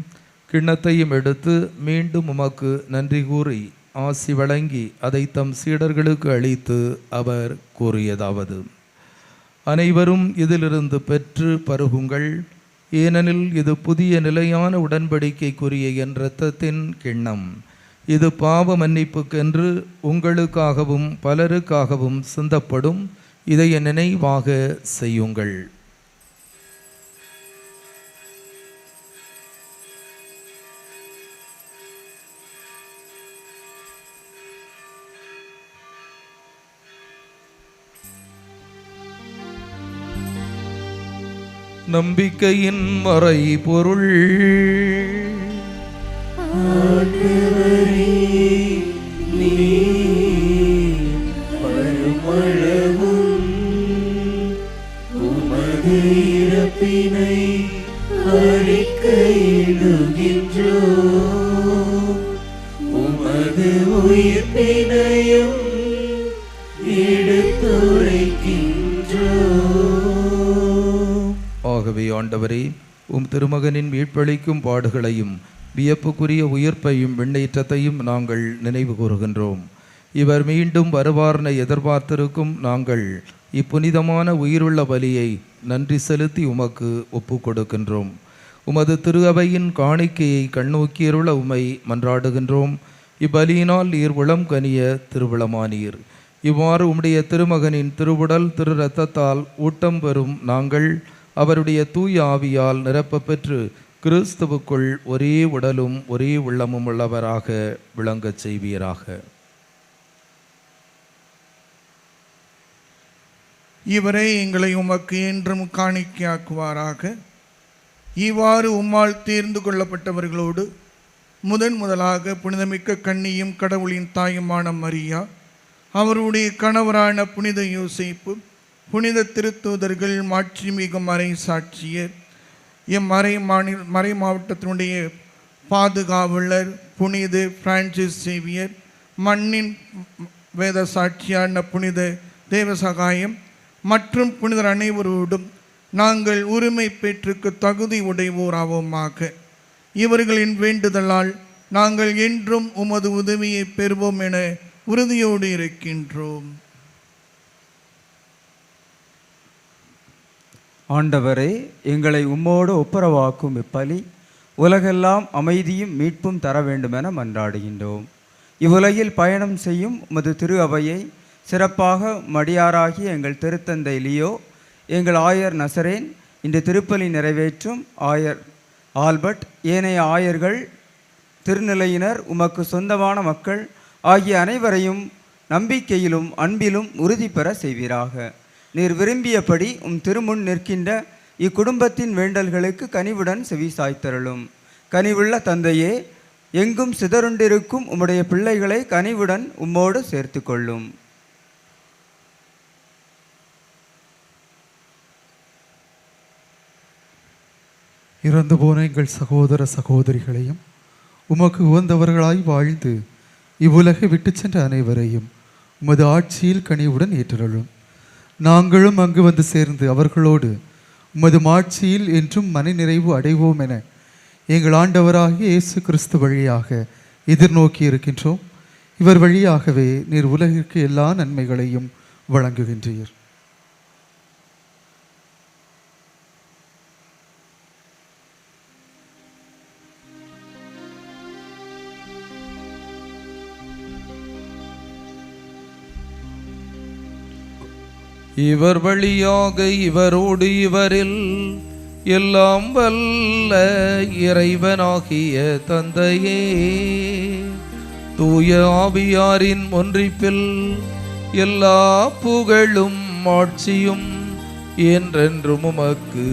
கிண்ணத்தையும் எடுத்து மீண்டும் உமக்கு நன்றி கூறி ஆசி வழங்கி அதை தம் சீடர்களுக்கு அளித்து அவர் கூறியதாவது: அனைவரும் இதிலிருந்து பெற்று பருகுங்கள், ஏனெனில் இது புதிய நிலையான உடன்படிக்கைக்குரிய என் இரத்தத்தின் கிண்ணம். இது பாவ மன்னிப்புக்கென்று உங்களுக்காகவும் பலருக்காகவும் சிந்தப்படும். இதை என் நினைவாக செய்யுங்கள். நம்பிக்கையின் மறை பொருள். உமது இறப்பினை அறிக்கையிடுகின்றோம், உமது உயிர்ப்பினையும் எடுத்துரைக்கின்றோம். ஆகவே ஆண்டவரே, திருமகனின் மீட்பளிக்கும் பாடுகளையும் வியப்புக்குரிய உயிர்ப்பையும் விண்ணேற்றத்தையும் நாங்கள் நினைவு கூறுகின்றோம். இவர் மீண்டும் வருவார்னை எதிர்பார்த்திருக்கும் நாங்கள் இப்புனிதமான உயிருள்ள பலியை நன்றி செலுத்தி உமக்கு ஒப்பு கொடுக்கின்றோம். உமது திரு அவையின் காணிக்கையை கண்ணோக்கியருள உமை மன்றாடுகின்றோம். இப்பலியினால் நீர் உளம் கனிய திருவிளமானீர். இவ்வாறு உம்முடைய திருமகனின் திருவுடல் திரு இரத்தத்தால் ஊட்டம் பெறும் நாங்கள் அவருடைய தூய ஆவியால் நிரப்ப பெற்று கிறிஸ்துவுக்குள் ஒரே உடலும் ஒரே உள்ளமும் உள்ளவராக விளங்கச் செய்வீராக. இவரை எங்களை உமக்கு என்றும் காணிக்கையாக்குவாராக. இவ்வாறு உம்மால் தேர்ந்து கொள்ளப்பட்டவர்களோடு முதலாக புனிதமிக்க கன்னியும் கடவுளின் தாயுமான மரியா, அவருடைய கணவரான புனித யோசேப்பு, புனித திருத்தூதர்கள், மாட்சிமிகு மறை சாட்சியர், மறை மாவட்டத்தினுடைய பாதுகாவலர் புனித பிரான்சிஸ் சேவியர், மண்ணின் வேத சாட்சியான புனித தேவசகாயம் மற்றும் புனிதர் அனைவரோடும் நாங்கள் உரிமை பெற்றுக்கு தகுதி உடைவோராவோமாக. இவர்களின் வேண்டுதலால் நாங்கள் என்றும் உமது உதவியை பெறுவோம் என உறுதியோடு இருக்கின்றோம். ஆண்டவரே, எங்களை உம்மோடு ஒப்புரவாக்கும் இப்பலி உலகெல்லாம் அமைதியும் மீட்பும் தர வேண்டுமென மன்றாடுகின்றோம். இவ்வுலகில் பயணம் செய்யும் உமது திரு அவையை சிறப்பாக மடியாராகிய எங்கள் திருத்தந்தை லியோ, எங்கள் ஆயர் நசரேன், இந்த திருப்பலி நிறைவேற்றும் ஆயர் ஆல்பர்ட், ஏனைய ஆயர்கள், திருநிலையினர், உமக்கு சொந்தமான மக்கள் ஆகிய அனைவரையும் நம்பிக்கையிலும் அன்பிலும் உறுதி பெற செய்வீராக. நீர் விரும்பியபடி திருமுன் நிற்கின்ற இக்குடும்பத்தின் வேண்டல்களுக்கு கனிவுடன் செவிசாய்த்தருளும். கனிவுள்ள தந்தையே, எங்கும் சிதறுண்டிருக்கும் உம்முடைய பிள்ளைகளை கனிவுடன் உம்மோடு சேர்த்து கொள்ளும். இறந்து போன எங்கள் சகோதர சகோதரிகளையும் உமக்கு உகந்தவர்களாய் வாழ்ந்து இவ்வுலகை விட்டு சென்ற அனைவரையும் உமது ஆட்சியில் கனிவுடன் ஏற்றருளும். நாங்களும் அங்கு வந்து சேர்ந்து அவர்களோடு உமது மாட்சியில் என்றும் மனநிறைவு அடைவோம் என எங்கள் ஆண்டவராகிய இயேசு கிறிஸ்து வழியாக எதிர்நோக்கி இருக்கின்றோம். இவர் வழியாகவே நீர் உலகிற்கு எல்லா நன்மைகளையும் வழங்குகின்றீர். இவர் வழியாக இவரோடு இவரில் எல்லாம் வல்ல இறைவனாகிய தந்தையே, தூய ஆவியாரின் ஒன்றிப்பில் எல்லா புகழும் ஆட்சியும் என்றென்றும் உமக்கு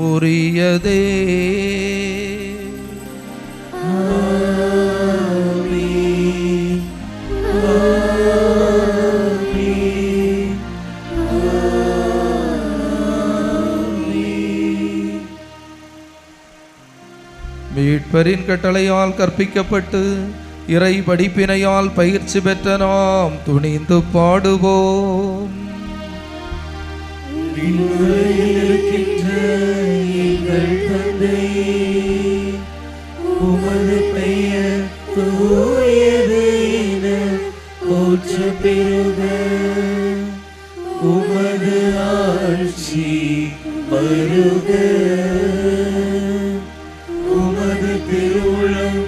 உரியதே. மீட்பரின் கட்டளையால் கற்பிக்கப்பட்டு இறை படிப்பினையால் பயிற்சி பெற்ற நாம் துணிந்து பாடுவோம். எங்கள் தந்தையே, உமது பெயர் தூயது என போற்றப் பெறுக. உமது ஆட்சி வருக. உமது திருவுளம்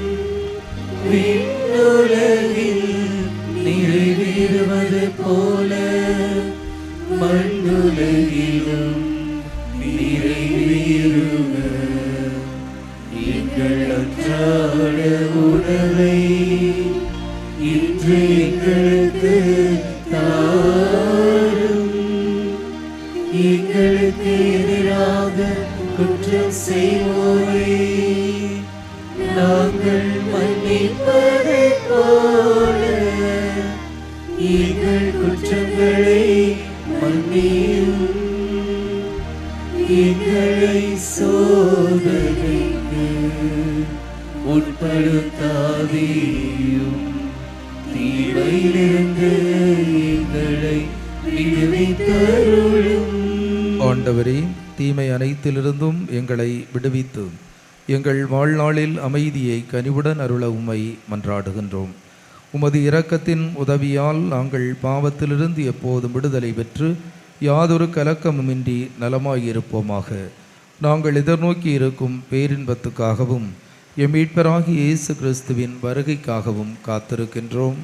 விண்ணுலகில் நிறைவேறுவது போல மண்ணுலகிலும் நிறைவேறுக. எங்கள் அன்றாட உணவை இன்று எங்களுக்கு தாரும். எங்களுக்கு எதிராக குற்றம் செய்வோரை நாங்கள் மன்னிப்பதை போல எங்கள் குற்றங்களை மன்னியும். எங்களை சோதனைக்கு உட்படுத்தாதேயும், தீமையிலிருந்து எங்களை விடுவித்தருளும். ஆண்டவரே, தீமை அனைத்திலிருந்தும் எங்களை விடுவித்து எங்கள் வாழ்நாளில் அமைதியை கனிவுடன் அருள உம்மை மன்றாடுகின்றோம். உமது இரக்கத்தின் உதவியால் நாங்கள் பாவத்திலிருந்து எப்போதும் விடுதலை பெற்று யாதொரு கலக்கமுமின்றி நலமாயிருப்போமாக. நாங்கள் எதிர்நோக்கி இருக்கும் பேரின்பத்துக்காகவும் எம் மீட்பராகிய இயேசு கிறிஸ்துவின் வருகைக்காகவும் காத்திருக்கின்றோம்.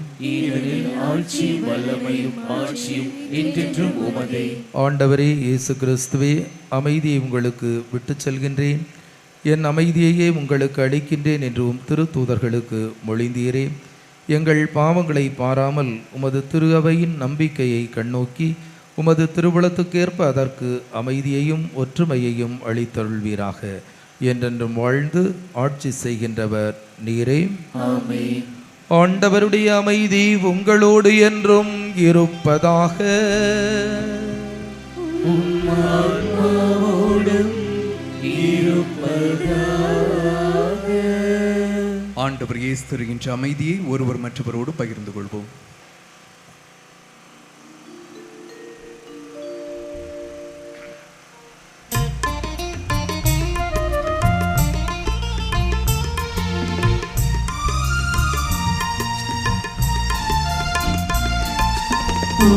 ஆண்டவரே இயேசு கிறிஸ்துவே, அமைதியை உங்களுக்கு விட்டு செல்கின்றேன், என் அமைதியையே உங்களுக்கு அளிக்கின்றேன் என்றும் திருத்தூதர்களுக்கு மொழிந்தீரே. எங்கள் பாவங்களை பாராமல் உமது திரு அவையின் நம்பிக்கையை கண்ணோக்கி உமது திருவுளத்துக்கேற்ப அதற்கு அமைதியையும் ஒற்றுமையையும் அளித்தருள்வீராக. என்றென்றும் வாழ்ந்து ஆட்சி செய்கின்றவர் நீரே. ஆமென். ஆண்டவருடைய அமைதி உங்களோடு என்றும் இருப்பதாக. ஆண்டவர் இயேசு தருகின்ற அமைதியை ஒருவர் மற்றவரோடு பகிர்ந்து கொள்வோம்.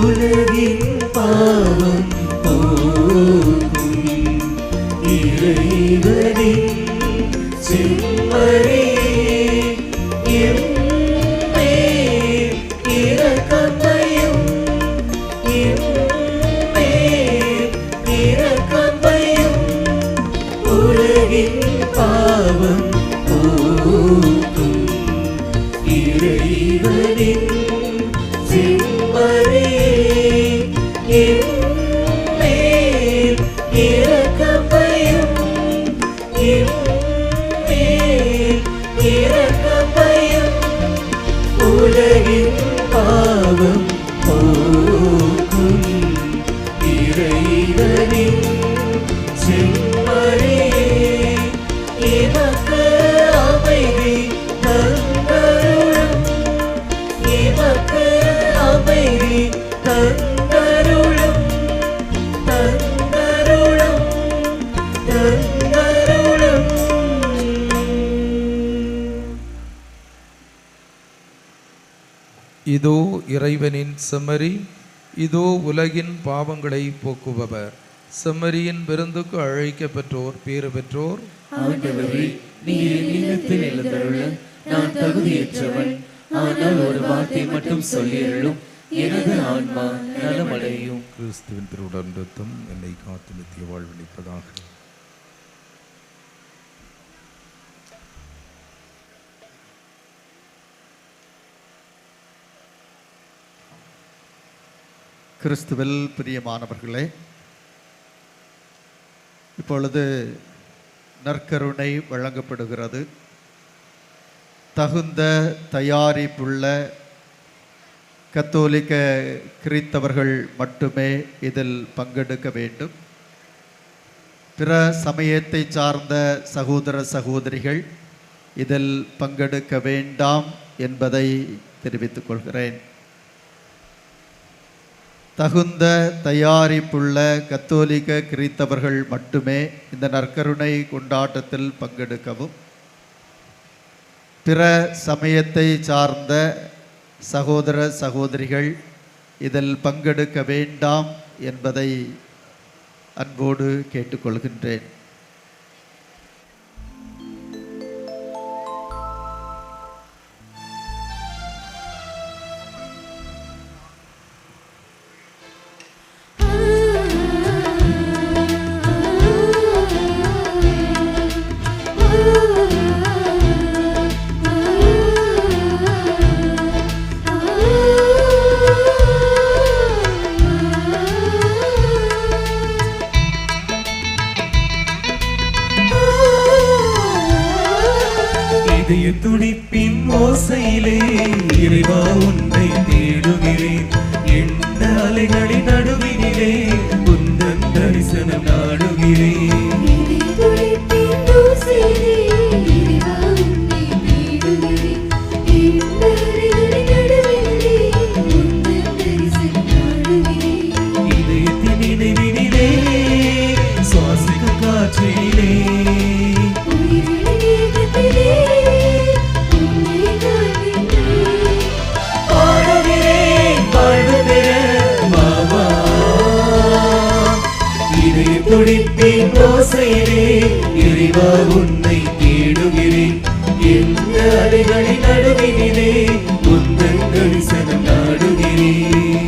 உலகின் பாவம் போக்கும் இறைவனின் செம்மறியே, எம்மேல் இரக்கமையும் எம்மேல் இரக்கமையும். உலகின் பாவம் போக்கும் இறைவனின் செம்மறியே, இதோ இறைவனின் செம்மறி, இதோ உலகின் பாவங்களை போக்குபவர். செம்மறியின் விருந்துக்கு அழைக்கப்பெற்றோர் பேறு பெற்றோர். ஆண்டவரே, நீர் என்னிடத்தில் எழுந்தருள நான் தகுதியற்றவன். ஆனால் ஒரு வார்த்தை மட்டும் சொல்லியருளும், எனது ஆன்மா நலமடையும். கிறிஸ்துவின் திருவுடல் இரத்தம் என்னை காத்து நித்திய வாழ்வளிப்பதாக. கிறிஸ்துவில் பிரியமானவர்களே, இப்பொழுது நற்கருணை வழங்கப்படுகிறது. தகுந்த தயாரிப்புள்ள கத்தோலிக்க கிறித்தவர்கள் மட்டுமே இதில் பங்கெடுக்க வேண்டும். பிற சமயத்தை சார்ந்த சகோதர சகோதரிகள் இதில் பங்கெடுக்க வேண்டாம் என்பதை தெரிவித்துக் கொள்கிறேன். தகுந்த தயாரிப்புள்ள கத்தோலிக்க கிறித்தவர்கள் மட்டுமே இந்த நற்கருணை கொண்டாட்டத்தில் பங்கெடுக்கவும், பிற சமயத்தை சார்ந்த சகோதர சகோதரிகள் இதில் பங்கெடுக்க வேண்டாம் என்பதை அன்போடு கேட்டுக்கொள்கின்றேன். இதய துடிப்பின் ஓசையிலே இறைவா உன்னை தேடுகிறேன். எண்ண அலைகளின் நடுவினிலே உந்தன் தரிசனம் நாடுகிறேன். இதயத்தின் நினைவினிலே சுவாசிக்கும் காற்றிலே துடிப்பின் ஓசையிலே இறைவா உன்னை தேடுகிறேன். எந்த அலைகளின் நடுவினிலே உந்தன் தரிசனம் நாடுகிறேன்.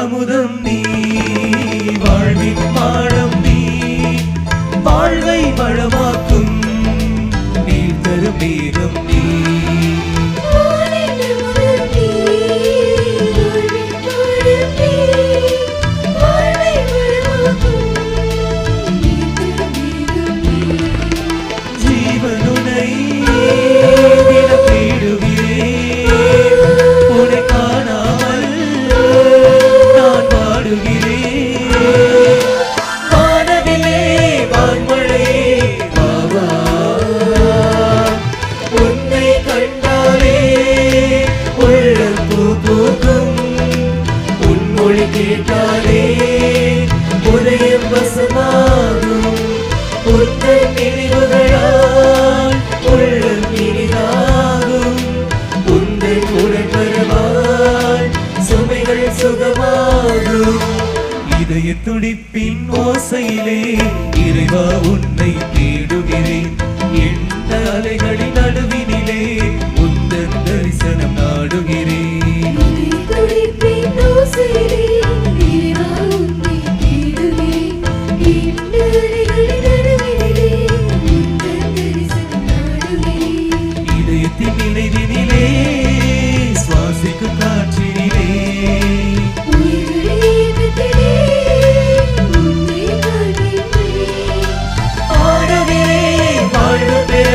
அமுதம் நீ, வாழ்வின் பாடம் நீ, வாழ்வை வளமாக்கும் நீர் தரும் நீரம் நீ. ஜீவனுனை தினம் தேடுகிறேன், உன்னை காணாமல் நான் பாடுகிறேன். வானவிலே வான்மழையே வாவா, உன்னை கண்டாலே உள்ளம் பூ பூக்கும். உன் மொழி கேட்டாலே உதயம் வசமாகும். உந்தன் நினைவுகளால் உள்ளம் இனிதாகும். உந்தன் உடன்பரவால் சுமைகள் சுகமாகும். இதய துடிப்பின் ஓசையிலே இறைவா உன்னை தேடுகிறேன். எந்த அலைகளின் நடுவினிலே உந்தன் தரிசனம் நாடுகிறேன். இதயத்தின் நினைவினிலே சுவாசிக்கும் காற்றினிலே ஆடவே வாழ்வு பெற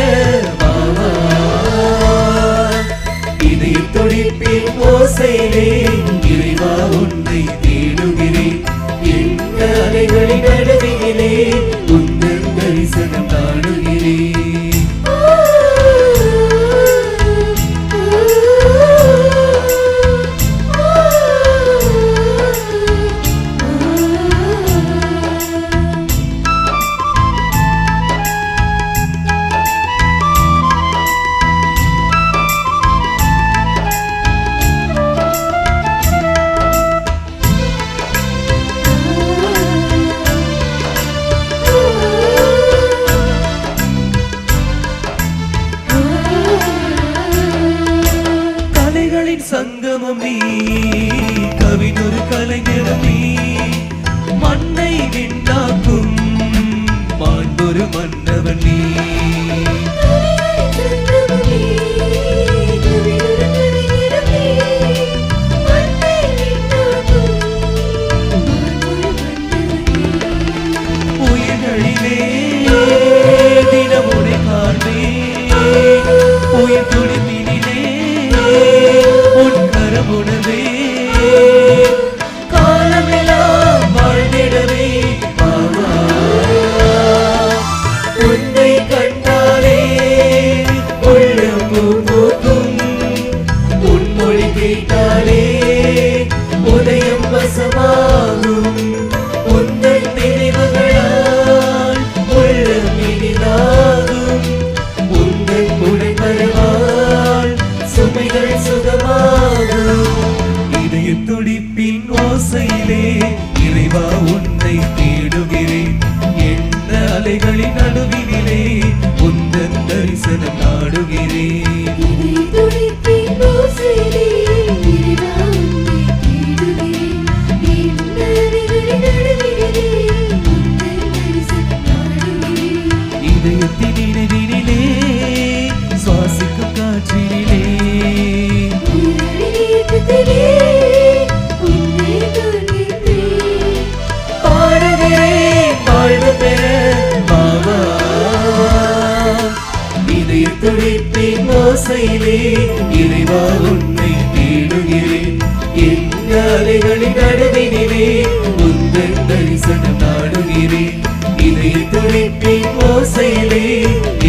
நாடுகிறேன். இதய துடிப்பின் ஓசையிலே இறைவா உன்னை தேடுகிறேன். இன்னல்களின் நடுவினிலே உந்தன் தரிசனம் நாடுகிறேன். இதயத்தின் நினைவினிலே சுவாசிக்கும் காற்றினிலே உயிரின் இயக்கத்திலே உன்னை காண்கின்றேன். பாடுகிறேன் வாழ்வு பெற பாவா. இதய துடிப்பின் ஓசையிலே இறைவா உன்னை தேடுகிறேன். எந்த அலைகளின் நடுவினிலே உந்தன் தரிசனம் நாடுகிறேன். இதய துடிப்பின் ஓசையிலே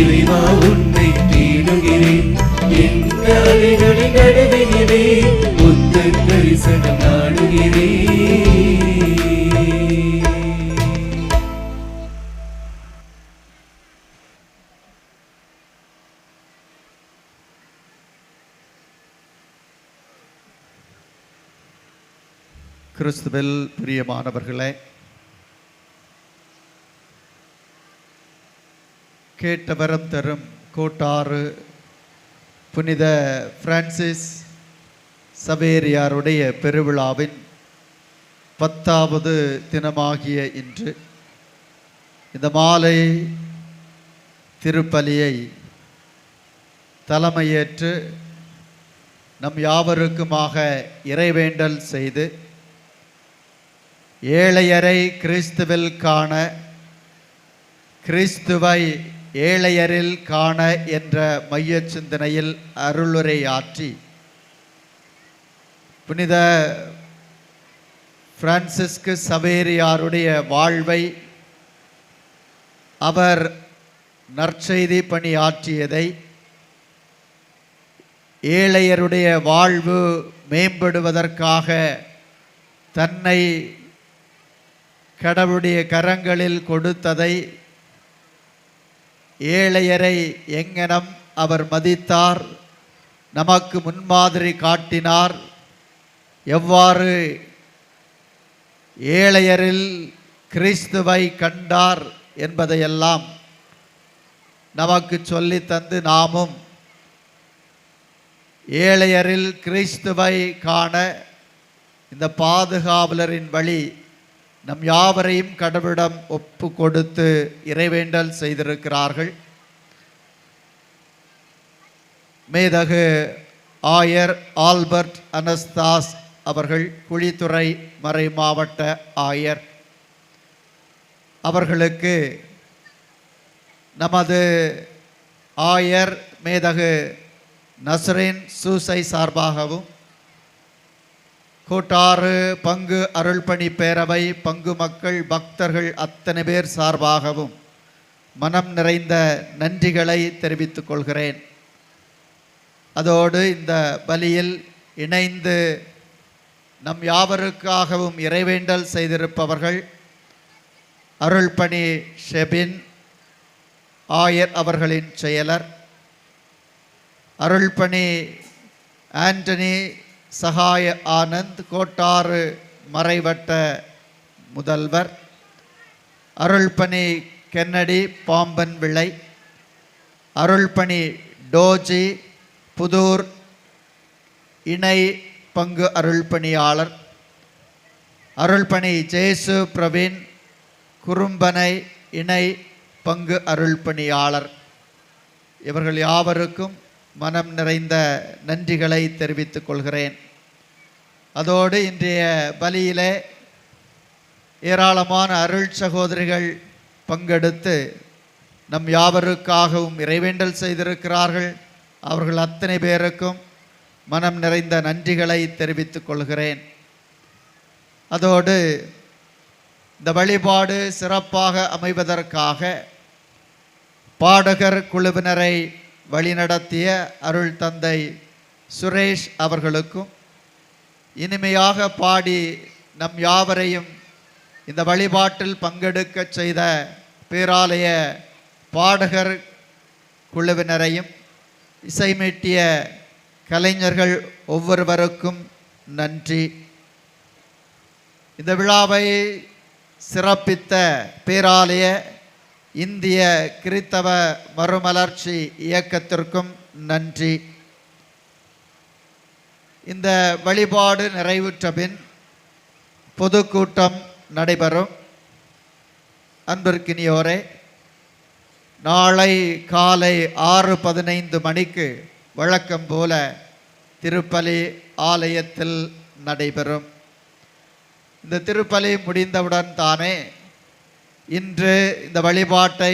இறைவா உன்னை தேடுகிறேன். எந்த அலைகளின் நடுவினிலே உந்தன் தரிசனம் நாடுகிறேன். கிறிஸ்துவில் பிரியமானவர்களே, கேட்ட வரம் தரும் கோட்டாறு புனித பிரான்சிஸ் சவேரியாருடைய பெருவிழாவின் 10வது தினமாகிய இன்று இந்த மாலை திருப்பலியை தலைமையேற்று நம் யாவருக்குமாக இறைவேண்டல் செய்து ஏழையரை கிறிஸ்துவில் காண, கிறிஸ்துவை ஏழையரில் காண என்ற மைய சிந்தனையில் அருளுரை ஆற்றி புனித பிரான்சிஸ்கு சவேரியாருடைய வாழ்வை, அவர் நற்செய்தி பணியாற்றியதை, ஏழையருடைய வாழ்வு மேம்படுவதற்காக தன்னை கடவுளுடைய கரங்களில் கொடுத்ததை, ஏழையரை எங்கனம் அவர் மதித்தார், நமக்கு முன்மாதிரி காட்டினார், எவ்வாறு ஏழையரில் கிறிஸ்துவை கண்டார் என்பதையெல்லாம் நமக்கு சொல்லி தந்து நாமும் ஏழையரில் கிறிஸ்துவை காண இந்த பாதுகாவலரின் வழி நம் யாவரையும் கடவுளிடம் ஒப்பு கொடுத்து இறைவேண்டல் செய்திருக்கிறார்கள். மேதகு ஆயர் ஆல்பர்ட் அனஸ்தாஸ் அவர்கள், குழித்துறை மறை மாவட்ட ஆயர், அவர்களுக்கு நமது ஆயர் மேதகு நஸ்ரீன் சூசை சார்பாகவும், கோட்டாறு பங்கு அருள்பணி பேரவை பங்கு மக்கள் பக்தர்கள் அத்தனை பேர் சார்பாகவும் மனம் நிறைந்த நன்றிகளை தெரிவித்துக் கொள்கிறேன். அதோடு இந்த பலியில் இணைந்து நம் யாவருக்காகவும் இறைவேண்டல் செய்திருப்பவர்கள் அருள்பணி ஷெபின் ஆயர் அவர்களின் செயலர், அருள்பணி ஆண்டனி சகாய ஆனந்த் கோட்டாறு மறைவட்ட முதல்வர், அருள்பணி கென்னடி பாம்பன் விளை, அருள்பணி டோஜி புதூர் இணை பங்கு அருள்பணியாளர், அருள்பணி ஜேசு பிரவீன் குறும்பனை இணை பங்கு அருள்பணியாளர், இவர்கள் யாவருக்கும் மனம் நிறைந்த நன்றிகளை தெரிவித்துக் கொள்கிறேன். அதோடு இன்றைய பலியிலே ஏராளமான அருள் சகோதரிகள் பங்கெடுத்து நம் யாவருக்காகவும் இறைவேண்டல் செய்திருக்கிறார்கள். அவர்கள் அத்தனை பேருக்கும் மனம் நிறைந்த நன்றிகளை தெரிவித்துக் கொள்கிறேன். அதோடு இந்த வழிபாடு சிறப்பாக அமைவதற்காக பாடகர் குழுவினரை வழிநடத்திய அருள் தந்தை சுரேஷ் அவர்களுக்கும், இனிமையாக பாடி நம் யாவரையும் இந்த வழிபாட்டில் பங்கெடுக்க செய்த பேராலய பாடகர் குழுவினரையும், இசைமீட்டிய கலைஞர்கள் ஒவ்வொருவருக்கும் நன்றி. இந்த விழாவை சிறப்பித்த பேராலய இந்திய கிறித்தவ மறுமலர்ச்சி இயக்கத்திற்கும் நன்றி. இந்த வழிபாடு நிறைவுற்ற பின் பொதுக்கூட்டம் நடைபெறும். அன்பிற்கினியோரே, நாளை காலை 6:15 மணிக்கு வழக்கம் போல திருப்பலி ஆலயத்தில் நடைபெறும். இந்த திருப்பலி முடிந்தவுடன் தானே இன்று இந்த வழிபாட்டை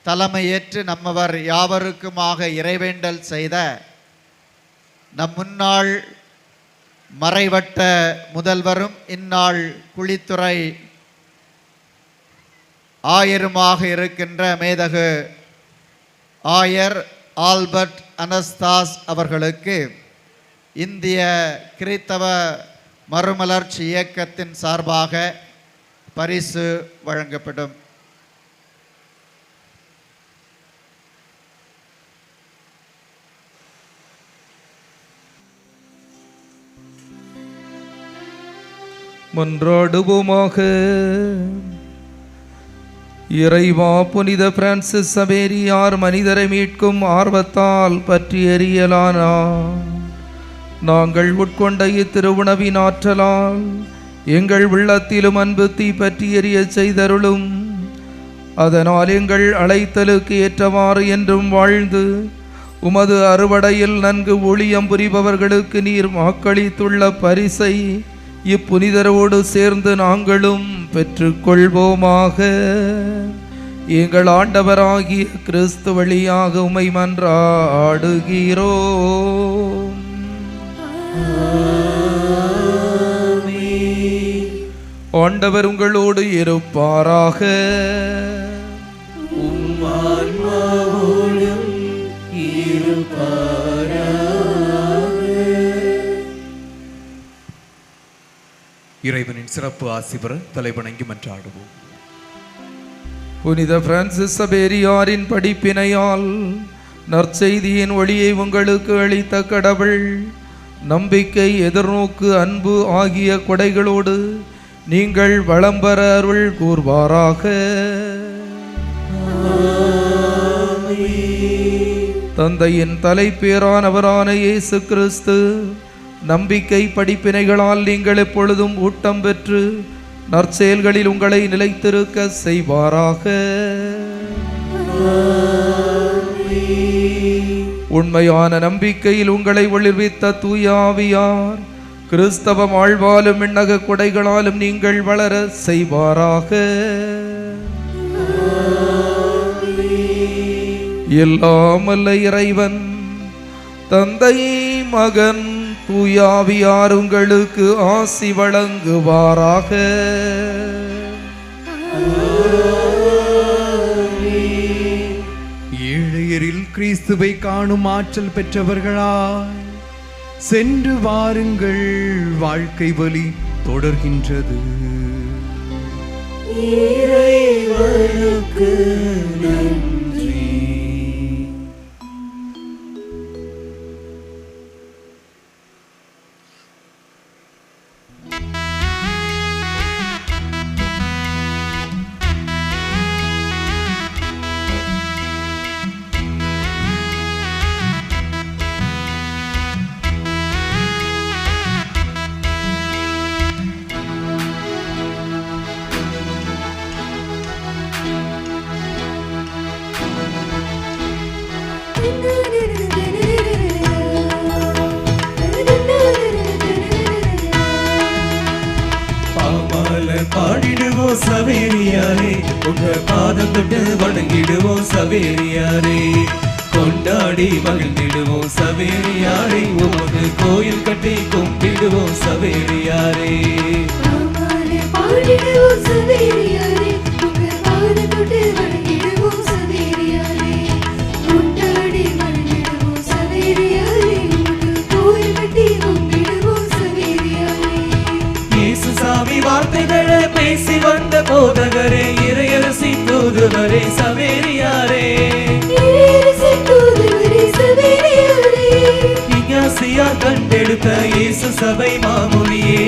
தலைமையேற்று நம்மவர் யாவருக்குமாக இறைவேண்டல் செய்த நம் முன்னாள் மறைவட்ட முதல்வரும் இந்நாள் குழித்துறை ஆயருமாக இருக்கின்ற மேதகு ஆயர் ஆல்பர்ட் அனஸ்தாஸ் அவர்களுக்கு இந்திய கிறித்தவ மறுமலர்ச்சி இயக்கத்தின் சார்பாக பரிசு வழங்கப்படும். மன்றாடுவோமாக. இறைவா, புனித பிரான்சிஸ் சவேரியார் மனிதரை மீட்கும் ஆர்வத்தால் பற்றி எறியலானார். நாங்கள் உட்கொண்ட இத்திருவுணவின் ஆற்றலால் எங்கள் உள்ளத்திலும் அன்பு தீ பற்றி எரிய செய்தருளும். அதனால் எங்கள் அழைத்தலுக்கு ஏற்றவாறு என்றும் வாழ்ந்து உமது அறுவடையில் நன்கு ஊழியம் புரிபவர்களுக்கு நீர் வாக்களித்துள்ள பரிசை இப்புனிதரோடு சேர்ந்து நாங்களும் பெற்றுக்கொள்வோமாக. எங்கள் ஆண்டவராகிய கிறிஸ்து வழியாக உம்மை மன்றாடுகிறோம். ஆண்டவர் உங்களோடு இருப்பாராக. இறைவனின் சிறப்பு ஆசி பெற தலைவணங்கி மன்றாடுவோம். புனித பிரான்சிஸ் சவேரியாரின் படிப்பினையால் நற்செய்தியின் ஒளியை உங்களுக்கு அளித்த கடவுள் நம்பிக்கை, எதிர்நோக்கு, அன்பு ஆகிய கொடைகளோடு நீங்கள் வளம் பெற அருள் கூர்வாராக. தந்தையின் தலைப்பேரானவரான இயேசு கிறிஸ்து நம்பிக்கை படிப்பினைகளால் நீங்கள் எப்பொழுதும் ஊட்டம் பெற்று நற்செயல்களில் உங்களை நிலைத்திருக்க செய்வாராக. உண்மையான நம்பிக்கையில் உங்களை ஒளிர்வித்த தூய ஆவியார் கிறிஸ்தவ வாழ்வாலும் விண்ணக கொடைகளாலும் நீங்கள் வளர செய்வாராக. எல்லாம் வல்ல இறைவன் தந்தை, மகன், தூயாவியார் உங்களுக்கு ஆசி வழங்குவாராக. ஏழையரில் கிறிஸ்துவை காணும் ஆற்றல் பெற்றவர்களாய் சென்று வாருங்கள். வாழ்க்கை வழி தொடர்கின்றது. இறைவனுக்கு நன்றி. பாடிடுவோம் சவேரியாரே, உங்க பாதம் தொட்டு வணங்கிடுவோம் சவேரியாரே. கொண்டாடி மகிழ்ந்திடுவோம் சவேரியாரே, உமது கோயில் கட்டி கும்பிடுவோம் சவேரியாரே. பாடிடுவோம் சவேரியாரே, உங்க பாதம் தொட்டு வணங்கிடுவோம் சவேரியாரே. கொண்டாடி மகிழ்ந்திடுவோம் சவேரியாரே, உமது கோயில் கட்டி கும்பிடுவோம் சவேரியாரே. இயேசு சாமி வார்த்தைகளை பேசி வந்த போதகரே, இறையரசி தூதுவரே சவேரியாரே. இஞ்ஞாசியா கண்டெடுத்த இயேசு சபை மாமுனியே,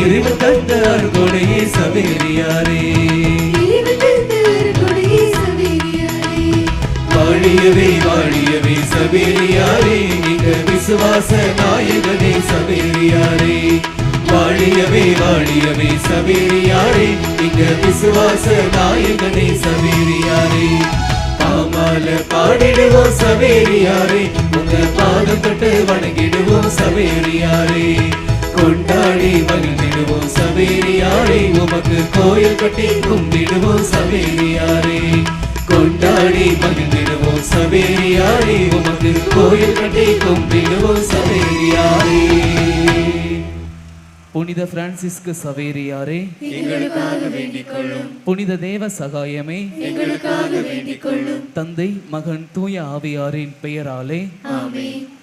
இறைவன் தந்த அருள்கொடையே சவேரியாரே. இறைவன் தந்த அருள்கொடையே சவேரியாரே. வாழியவே வாழியவே சவேரியாரே, எங்க விசுவாச நாயகனே சவேரியாரே. வாழியவே வாழியவே சவேரியாரே, எங்க விசுவாச நாயகனே சவேரியாரே. பாமால பாடிடுவோம் சவேரியாரே, உங்க பாதம் தொட்டு வணங்கிடுவோம் சவேரியாரே. கொண்டாடி மகிழ்ந்திடுவோம் சவேரியாரே, உமக்கு கோயில் கட்டி கும்பிடுவோம் சவேரியாரே. கொண்டாடி மகிழ்ந்திடுவோம் சவேரியாரே, உமக்கு கோயில் கட்டி கும்பிடுவோம் சவேரியாரே. புனித பிரான்சிஸ்கு சவேரியாரே, எங்களுக்காக வேண்டிக் கொள்ளும். புனித தேவ சகாயமே, எங்களுக்காக வேண்டிக் கொள்ளும். தந்தை மகன் தூய ஆவியாரின் பெயராலே ஆமென்.